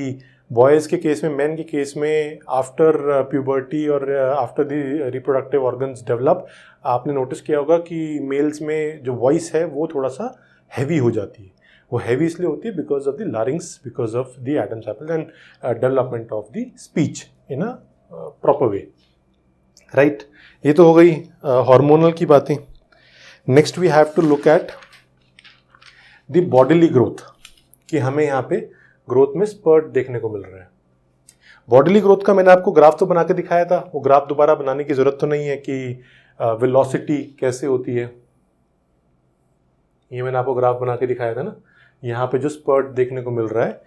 बॉयज़ के केस में, मैन के केस में आफ्टर प्यूबर्टी और after the reproductive organs develop, आपने नोटिस किया होगा कि मेल्स में जो वॉइस है वो थोड़ा सा हैवी हो जाती है. वो हैवी इसलिए होती है because of the larynx, because of the Adam's apple and development of the speech in a proper way. Right, ये तो हो गई हार्मोनल की बातें. Next we have to look at the bodily growth, कि हमें यहाँ पे ग्रोथ में स्पर्ट देखने को मिल रहा है. बॉडीली ग्रोथ का मैंने आपको ग्राफ तो बना के दिखाया था, वो ग्राफ दोबारा बनाने की जरूरत तो नहीं है कि वेलोसिटी कैसे होती है. ये मैंने आपको ग्राफ बना के दिखाया था ना. यहाँ पे जो स्पर्ट देखने को मिल रहा है,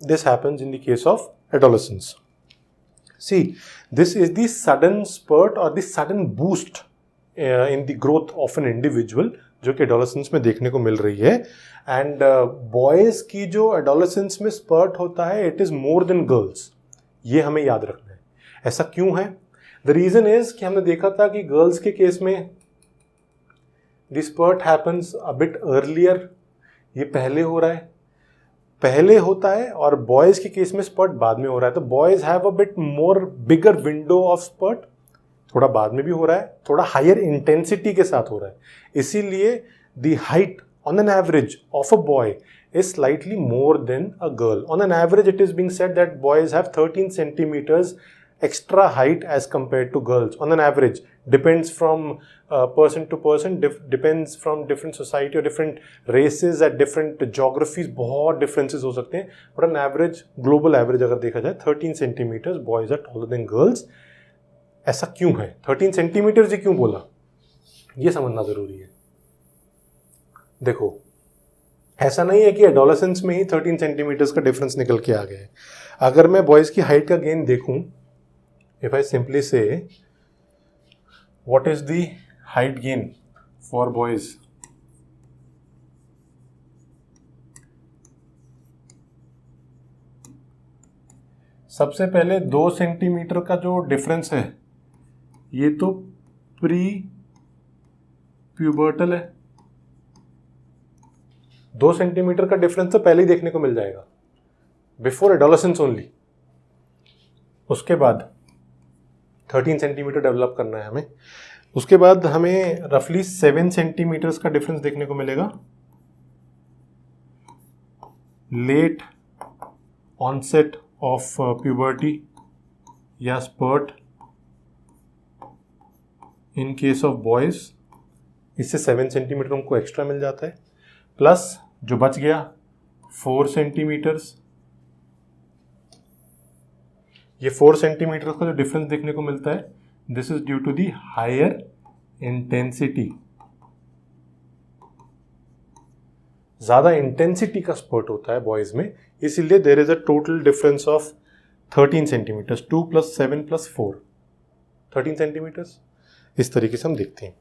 this happens in the case of adolescence. See, this is the sudden spurt or the sudden boost in the growth of an individual जो कि एडोलेसेंस में देखने को मिल रही है. एंड बॉयज़ की जो एडोलेसेंस में स्पर्ट होता है, it is more than girls. ये हमें याद रखना है. ऐसा क्यों है? द रीज़न इज कि हमने देखा था कि गर्ल्स के केस में the spurt happens a bit earlier. ये पहले हो रहा है, पहले होता है, और बॉयज़ के केस में स्पर्ट बाद में हो रहा है. तो boys have a bit more bigger window of spurt. थोड़ा बाद में भी हो रहा है, थोड़ा हायर इंटेंसिटी के साथ हो रहा है. इसीलिए the height on an average of a boy is slightly more than a girl. On an average it is being said that boys have 13 centimetres extra height as compared to girls on an average. Depends from person to person, depends from different society or different races at different geographies. बहुत differences हो सकते हैं, but on average, global average अगर देखा जाए 13 centimeters boys are taller than girls. ऐसा क्यों है? 13 सेंटीमीटर ही क्यों बोला, ये समझना जरूरी है. देखो, ऐसा नहीं है कि एडोलेसेंस में ही 13 सेंटीमीटर्स का डिफरेंस निकल के आ गया है. अगर मैं बॉयज़ की हाइट का गेन देखूं, if I simply say what is the height gain for boys, सबसे पहले 2 सेंटीमीटर का जो डिफरेंस है, ये तो प्री प्यूबर्टल है. 2 सेंटीमीटर का डिफरेंस तो पहले ही देखने को मिल जाएगा, बिफोर एडोलेसेंस ओनली. उसके बाद 13 सेंटीमीटर डेवलप करना है हमें. उसके बाद हमें रफली 7 सेंटीमीटर्स का डिफरेंस देखने को मिलेगा लेट ऑनसेट ऑफ प्यूबर्टी या spurt in case of boys. इससे 7 सेंटीमीटर हमको एक्स्ट्रा मिल जाता है, प्लस जो बच गया 4 सेंटीमीटर्स. ये 4 सेंटीमीटर का जो डिफरेंस देखने को मिलता है, this is due to the higher intensity. ज्यादा इंटेंसिटी का स्पर्ट होता है बॉयज में, इसीलिए there is a total difference of 13 centimetres. 2 + 7 + 4 13 centimetres. इस तरीके से हम देखते हैं.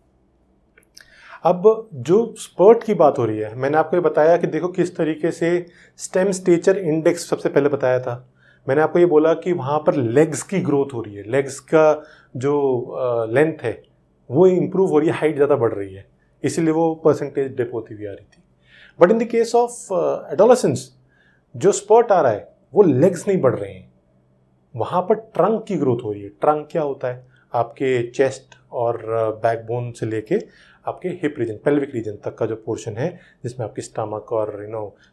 अब जो स्पर्ट की बात हो रही है, मैंने आपको ये बताया कि देखो किस तरीके से स्टेम स्टेचर इंडेक्स सबसे पहले बताया था. मैंने आपको ये बोला कि वहाँ पर लेग्स की ग्रोथ हो रही है, लेग्स का जो लेंथ है वो इम्प्रूव हो रही है, हाइट ज़्यादा बढ़ रही है, इसीलिए वो परसेंटेज डिप होती हुई आ रही थी. But in the case of adolescence जो स्पर्ट आ रहा है वो लेग्स नहीं बढ़ रहे हैं, वहाँ पर ट्रंक की ग्रोथ हो रही है. ट्रंक क्या होता है? आपके चेस्ट और बैकबोन से लेके आपके हिप रीजन, पेल्विक रीजन तक का जो पोर्शन है, जिसमें आपकी स्टमक और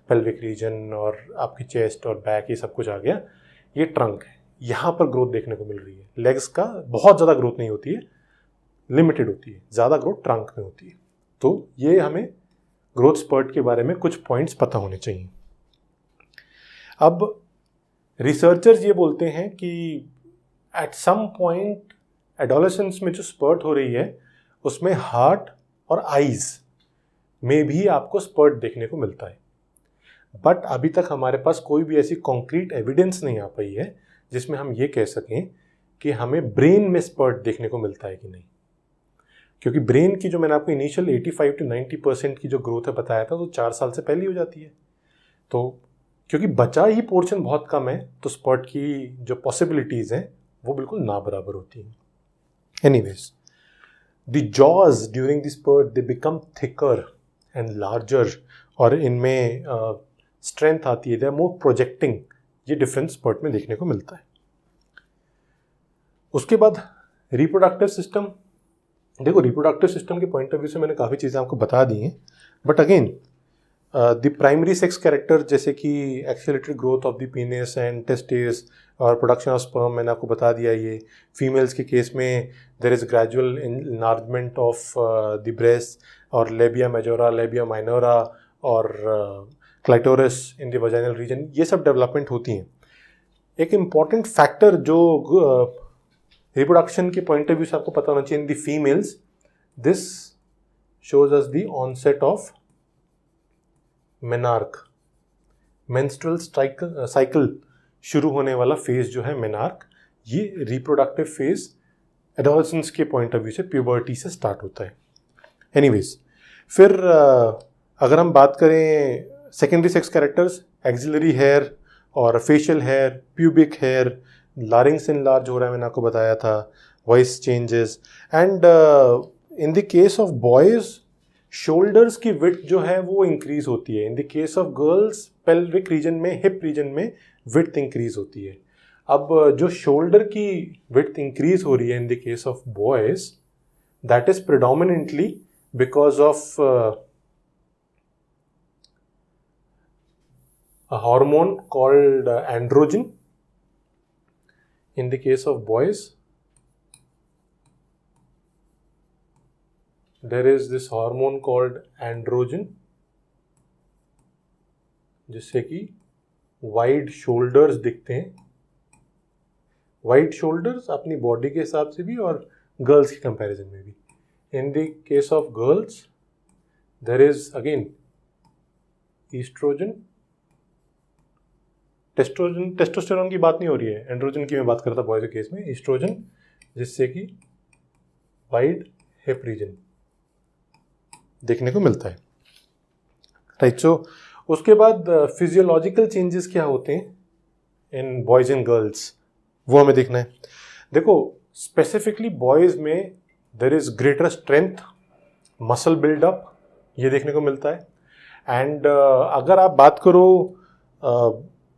पेल्विक रीजन और आपकी चेस्ट और बैक, ये सब कुछ आ गया, ये ट्रंक है. यहाँ पर ग्रोथ देखने को मिल रही है. लेग्स का बहुत ज़्यादा ग्रोथ नहीं होती है, लिमिटेड होती है, ज़्यादा ग्रोथ ट्रंक में होती है. तो ये हमें ग्रोथ स्पर्ट के बारे में कुछ पॉइंट्स पता होने चाहिए. अब रिसर्चर्स ये बोलते हैं कि एट सम पॉइंट एडोलेसेंस में जो स्पर्ट हो रही है उसमें हार्ट और आईज में भी आपको स्पर्ट देखने को मिलता है. बट अभी तक हमारे पास कोई भी ऐसी कॉन्क्रीट एविडेंस नहीं आ पाई है जिसमें हम ये कह सकें कि हमें ब्रेन में स्पर्ट देखने को मिलता है कि नहीं. क्योंकि ब्रेन की जो मैंने आपको इनिशियल 85 to 90% की जो ग्रोथ है बताया था, तो 4 साल से पहले ही हो जाती है. तो क्योंकि बचा ही पोर्शन बहुत कम है, तो स्पर्ट की जो पॉसिबिलिटीज़ हैं वो बिल्कुल ना बराबर होती हैं. Anyways, the jaws during the spurt they become thicker and larger, और इनमें स्ट्रेंथ आती है, दे आर मोर प्रोजेक्टिंग ये डिफरेंस बर्ड में देखने को मिलता है। उसके बाद रिप्रोडक्टिव सिस्टम। देखो रिप्रोडक्टिव सिस्टम के पॉइंट ऑफ व्यू से मैंने काफ़ी चीज़ें आपको बता दी हैं, but again the primary sex character जैसे कि accelerated growth of the penis and testis और प्रोडक्शन ऑफ स्पर्म मैंने आपको बता दिया। ये फीमेल्स के केस में there is gradual enlargement of the breast और लेबिया मेजोरा, लेबिया माइनोरा और clitoris in the vaginal region, ये सब डेवलपमेंट होती हैं। एक इम्पॉर्टेंट फैक्टर जो रिप्रोडक्शन के पॉइंट ऑफ व्यू से आपको पता होना चाहिए in the females, this shows us the onset of menarche, menstrual cycle शुरू होने वाला फेज जो है मेनार्क, ये रिप्रोडक्टिव फेज एडोलेसेंस के पॉइंट ऑफ व्यू से प्यूबर्टी से स्टार्ट होता है। एनीवेज, फिर अगर हम बात करें secondary sex characters, axillary hair और facial hair, pubic hair, larynx enlarge हो रहा है मैंने आपको बताया था, voice changes, and in the case of boys shoulders की विड्थ जो है वो इंक्रीज होती है। In the case of girls pelvic region में, हिप रीजन में विड्थ इंक्रीज होती है। अब जो शोल्डर की विड्थ इंक्रीज हो रही है in the case of boys, that is predominantly because of a hormone called androgen. In the case of boys, there is this hormone called androgen, जिससे कि वाइड शोल्डर्स दिखते हैं। वाइड शोल्डर्स अपनी body के हिसाब से भी और गर्ल्स के कंपैरिजन में भी। In the case of girls there is again oestrogen, testosterone की बात नहीं हो रही है, एंड्रोजन की मैं बात करता बॉयज के केस में, ईस्ट्रोजन, जिससे कि वाइड हिप रीजन देखने को मिलता है। राइट, सो उसके बाद फिजियोलॉजिकल चेंजेस क्या होते हैं इन बॉयज एंड गर्ल्स, वो हमें देखना है। देखो स्पेसिफिकली बॉयज में there is greater strength, muscle buildup, ये देखने को मिलता है। एंड अगर आप बात करो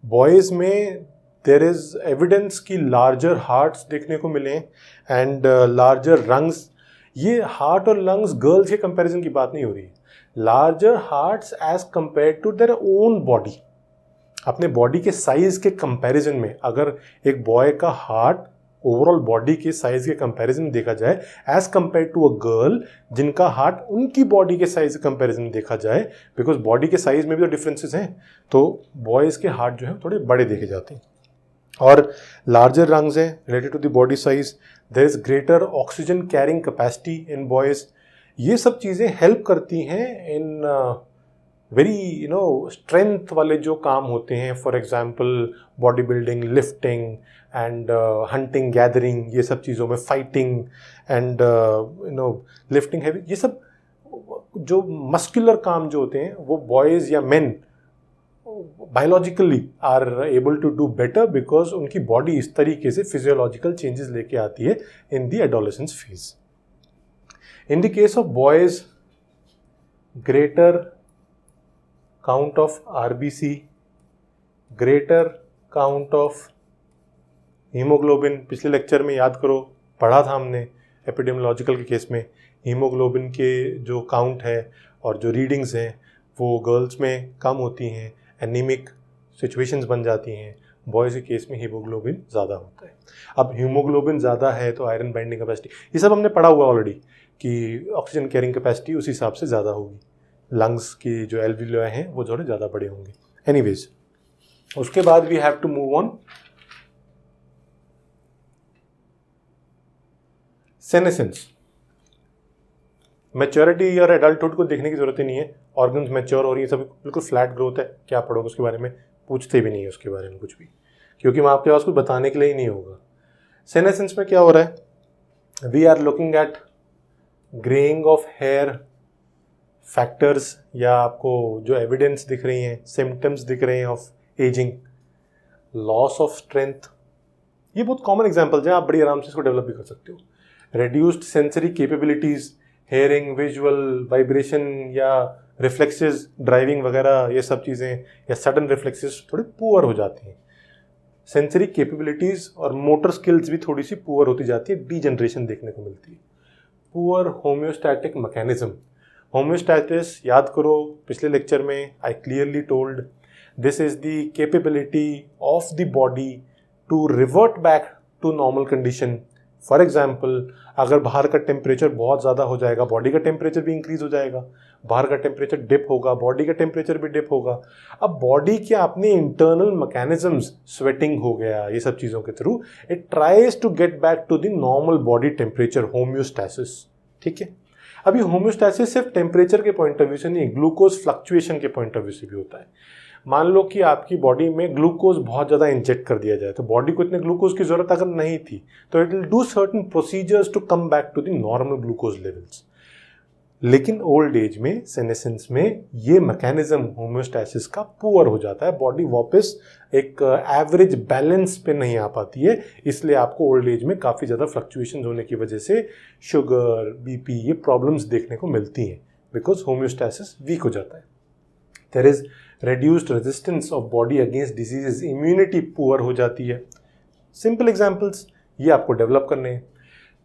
बॉयज़ में, देयर इज एविडेंस कि लार्जर हार्ट्स देखने को मिले एंड लार्जर लंग्स। ये हार्ट और लंग्स गर्ल्स के कंपैरिजन की बात नहीं हो रही है, larger hearts as compare to their own body. अपने बॉडी के साइज के कंपैरिजन में अगर एक बॉय का हार्ट ओवरऑल बॉडी के साइज के कंपैरिजन देखा जाए as compare to a girl जिनका हार्ट उनकी बॉडी के साइज के कंपैरिजन देखा जाए, बिकॉज बॉडी के साइज में भी तो डिफरेंसेस हैं, तो बॉयज़ के हार्ट जो है थोड़े बड़े देखे जाते हैं। और लार्जर लंग्स हैं related to the body size, there is greater oxygen carrying capacity in boys. ये सब चीज़ें हेल्प करती हैं इन वेरी स्ट्रेंथ वाले जो काम होते हैं, for example body building, lifting and hunting gathering, ये सब चीज़ों में फाइटिंग एंड लिफ्टिंग हैवी, ये सब जो मस्कुलर काम जो होते हैं वो बॉयज़ या men biologically are able to do better because उनकी बॉडी इस तरीके से फिजियोलॉजिकल चेंजेस लेके आती है in the adolescence phase. In the case of boys greater count of RBC, greater count of haemoglobin. पिछले लेक्चर में याद करो पढ़ा था हमने एपिडेमियोलॉजिकल के केस में हीमोग्लोबिन के जो काउंट है और जो रीडिंग्स हैं वो गर्ल्स में कम होती हैं, एनीमिक सिचुएशंस बन जाती हैं। बॉयज़ के केस में हीमोग्लोबिन ज़्यादा होता है। अब हीमोग्लोबिन ज़्यादा है तो आयरन बाइंडिंग कैपेसिटी, ये सब हमने पढ़ा हुआ ऑलरेडी कि ऑक्सीजन कैरिंग कैपेसिटी उस हिसाब से ज़्यादा होगी, लंग्स की जो एल्वियोलाई हैं वो थोड़े ज़्यादा बड़े होंगे। एनीवेज, उसके बाद we have to move on senescence. Maturity और एडल्टहुड को देखने की जरूरत ही नहीं है, ऑर्गन्स मैच्योर हो रही है, सब बिल्कुल फ्लैट ग्रोथ है, क्या पढ़ोगे उसके बारे में, पूछते भी नहीं है उसके बारे में कुछ भी, क्योंकि मैं आपके पास कुछ बताने के लिए ही नहीं होगा। सेनेसेंस में क्या हो रहा है, we are looking at greying of hair factors, या आपको जो एविडेंस दिख रही हैं, सिम्टम्स दिख रहे हैं of ageing, loss of strength, ये बहुत कॉमन एग्जाम्पल्स हैं, आप बड़ी आराम से इसको डेवलप भी कर सकते हो। Reduced sensory capabilities, hearing, visual, vibration या रिफ्लेक्सेस, ड्राइविंग वगैरह, ये सब चीज़ें, या सडन रिफ्लेक्सेस थोड़े पुअर हो जाती हैं। सेंसरी कैपेबिलिटीज़ और मोटर स्किल्स भी थोड़ी सी पुअर होती जाती है, डीजनरेशन देखने को मिलती है। Poor homeostatic mechanism. होम्योस्टैटिस याद करो, पिछले लेक्चर में I clearly told this is the capability of the body to revert back to normal condition. For example, अगर बाहर का टेम्परेचर बहुत ज़्यादा हो जाएगा, बॉडी का टेम्परेचर भी इंक्रीज हो जाएगा, बाहर का टेम्परेचर डिप होगा, बॉडी का टेम्परेचर भी डिप होगा। अब बॉडी के अपने इंटरनल मैकेनिज्म्स, स्वेटिंग हो गया, ये सब चीज़ों के through it tries to get back to the normal body temperature, homeostasis. ठीक है, अभी होम्योस्टैसिस सिर्फ टेम्परेचर के पॉइंट ऑफ व्यू से नहीं, ग्लूकोज फ्लक्चुएशन के पॉइंट ऑफ व्यू से भी होता है। मान लो कि आपकी बॉडी में ग्लूकोज बहुत ज़्यादा इंजेक्ट कर दिया जाए, तो बॉडी को इतने ग्लूकोज की ज़रूरत अगर नहीं थी तो it will do certain procedures to come back to the normal glucose levels. लेकिन ओल्ड एज में, सेनेसेंस में, ये मैकेनिज्म होम्योस्टैसिस का पुअर हो जाता है, बॉडी वापस एक एवरेज बैलेंस पे नहीं आ पाती है। इसलिए आपको ओल्ड एज में काफ़ी ज़्यादा फ्लक्चुएशन होने की वजह से शुगर, बीपी, ये प्रॉब्लम्स देखने को मिलती हैं, बिकॉज होम्योस्टैसिस वीक हो जाता है। There is reduced resistance of body against diseases, immunity poor हो जाती है। सिंपल एग्जांपल्स ये आपको डेवलप करने हैं।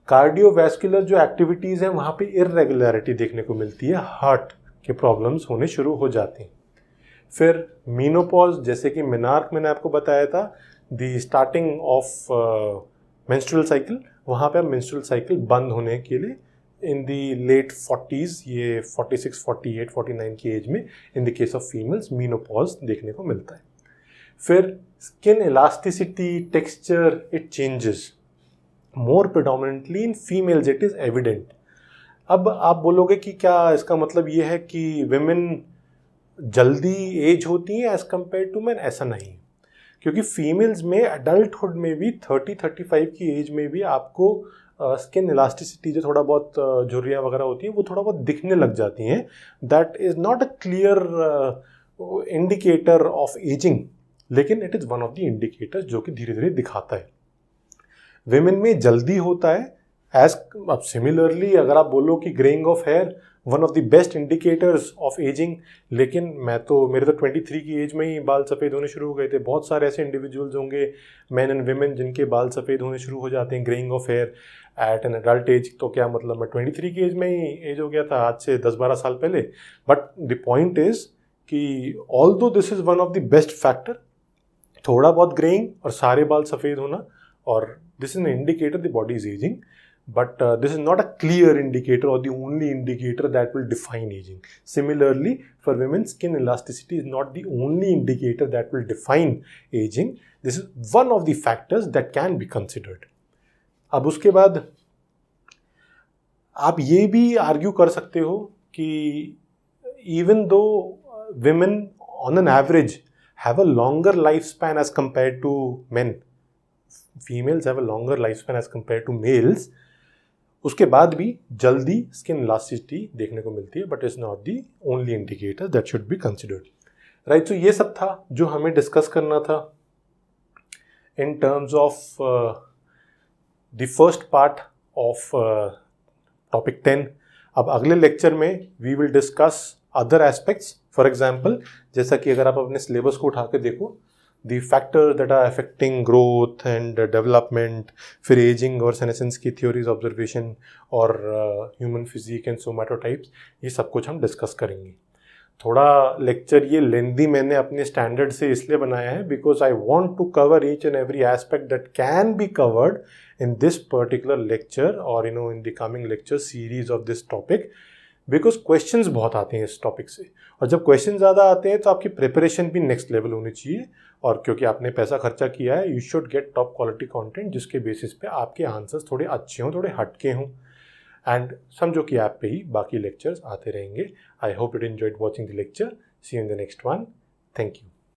कार्डियोवैस्कुलर जो एक्टिविटीज़ हैं वहाँ पे इरेगुलरिटी देखने को मिलती है, हार्ट के प्रॉब्लम्स होने शुरू हो जाते हैं। फिर मीनोपॉज, जैसे कि मेनार्क मैंने आपको बताया था, the starting of menstrual cycle, वहाँ पे मेंस्ट्रुअल साइकिल बंद होने के लिए इन दी लेट 40s, ये 46, 48, 49 की एज में इन the case of females menopause देखने को मिलता है। फिर skin elasticity, texture, it changes more predominantly in females, it is evident. अब आप बोलोगे कि क्या इसका मतलब ये है कि विमेन जल्दी एज होती हैं एज कम्पेयर टू मैन? ऐसा नहीं, क्योंकि फीमेल्स में एडल्टहुड में भी 30-35 की एज में भी आपको स्किन इलास्टिसिटी, जो थोड़ा बहुत झुर्रियाँ वगैरह होती हैं, वो थोड़ा बहुत दिखने लग जाती हैं। That is not a clear indicator of ageing, लेकिन it is one of the indicators जो कि धीरे धीरे दिखाता है। विमेन में जल्दी होता है एज। अब सिमिलरली अगर आप बोलो कि greying of here one of the best indicators of ageing, लेकिन मेरे तो 23 की एज में ही बाल सफ़ेद होने शुरू हो गए थे। बहुत सारे ऐसे इंडिविजुअल्स होंगे, मैन एंड विमेन, जिनके बाल सफ़ेद होने शुरू हो जाते हैं greying of hair at an adult age. तो क्या मतलब, मैं 23 की एज में ही एज हो गया था, आज से 10-12 साल पहले। बट द पॉइंट इज़ कि although this is one of the best factor, थोड़ा बहुत ग्रेइंग और सारे बाल सफ़ेद होना, और this is an indicator the body is ageing, but this is not a clear indicator or the only indicator that will define aging. Similarly, for women, skin elasticity is not the only indicator that will define aging. This is one of the factors that can be considered. अब उसके बाद आप ये भी argue कर सकते हो कि even though women on an average have a longer lifespan as compared to men, females have a longer lifespan as compared to males, उसके बाद भी जल्दी स्किन इलास्टिसिटी देखने को मिलती है, but is not the only indicator that should be considered. Right, so ये सब था जो हमें डिस्कस करना था in terms of the first part of topic 10। अब अगले लेक्चर में we will discuss other aspects. For example, जैसा कि अगर आप अपने सिलेबस को उठा के देखो, the factors that are affecting growth and development, फिर aging और senescence की theories, observation और human physique and somatotypes, ये सब कुछ हम डिस्कस करेंगे। थोड़ा लेक्चर ये लेंदी मैंने अपने स्टैंडर्ड से इसलिए बनाया है because I want to cover each and every aspect that can be covered in this particular lecture और in the coming lecture series of this topic, because questions बहुत आते हैं इस टॉपिक से, और जब क्वेश्चन ज़्यादा आते हैं तो आपकी प्रिपरेशन भी नेक्स्ट लेवल होनी चाहिए। और क्योंकि आपने पैसा खर्चा किया है, you should get top quality content जिसके बेसिस पे आपके आंसर्स थोड़े अच्छे हों, थोड़े हटके हों, एंड समझो कि ऐप पे ही बाकी लेक्चर्स आते रहेंगे। I hope you enjoyed watching the lecture. See you in the next one. Thank you.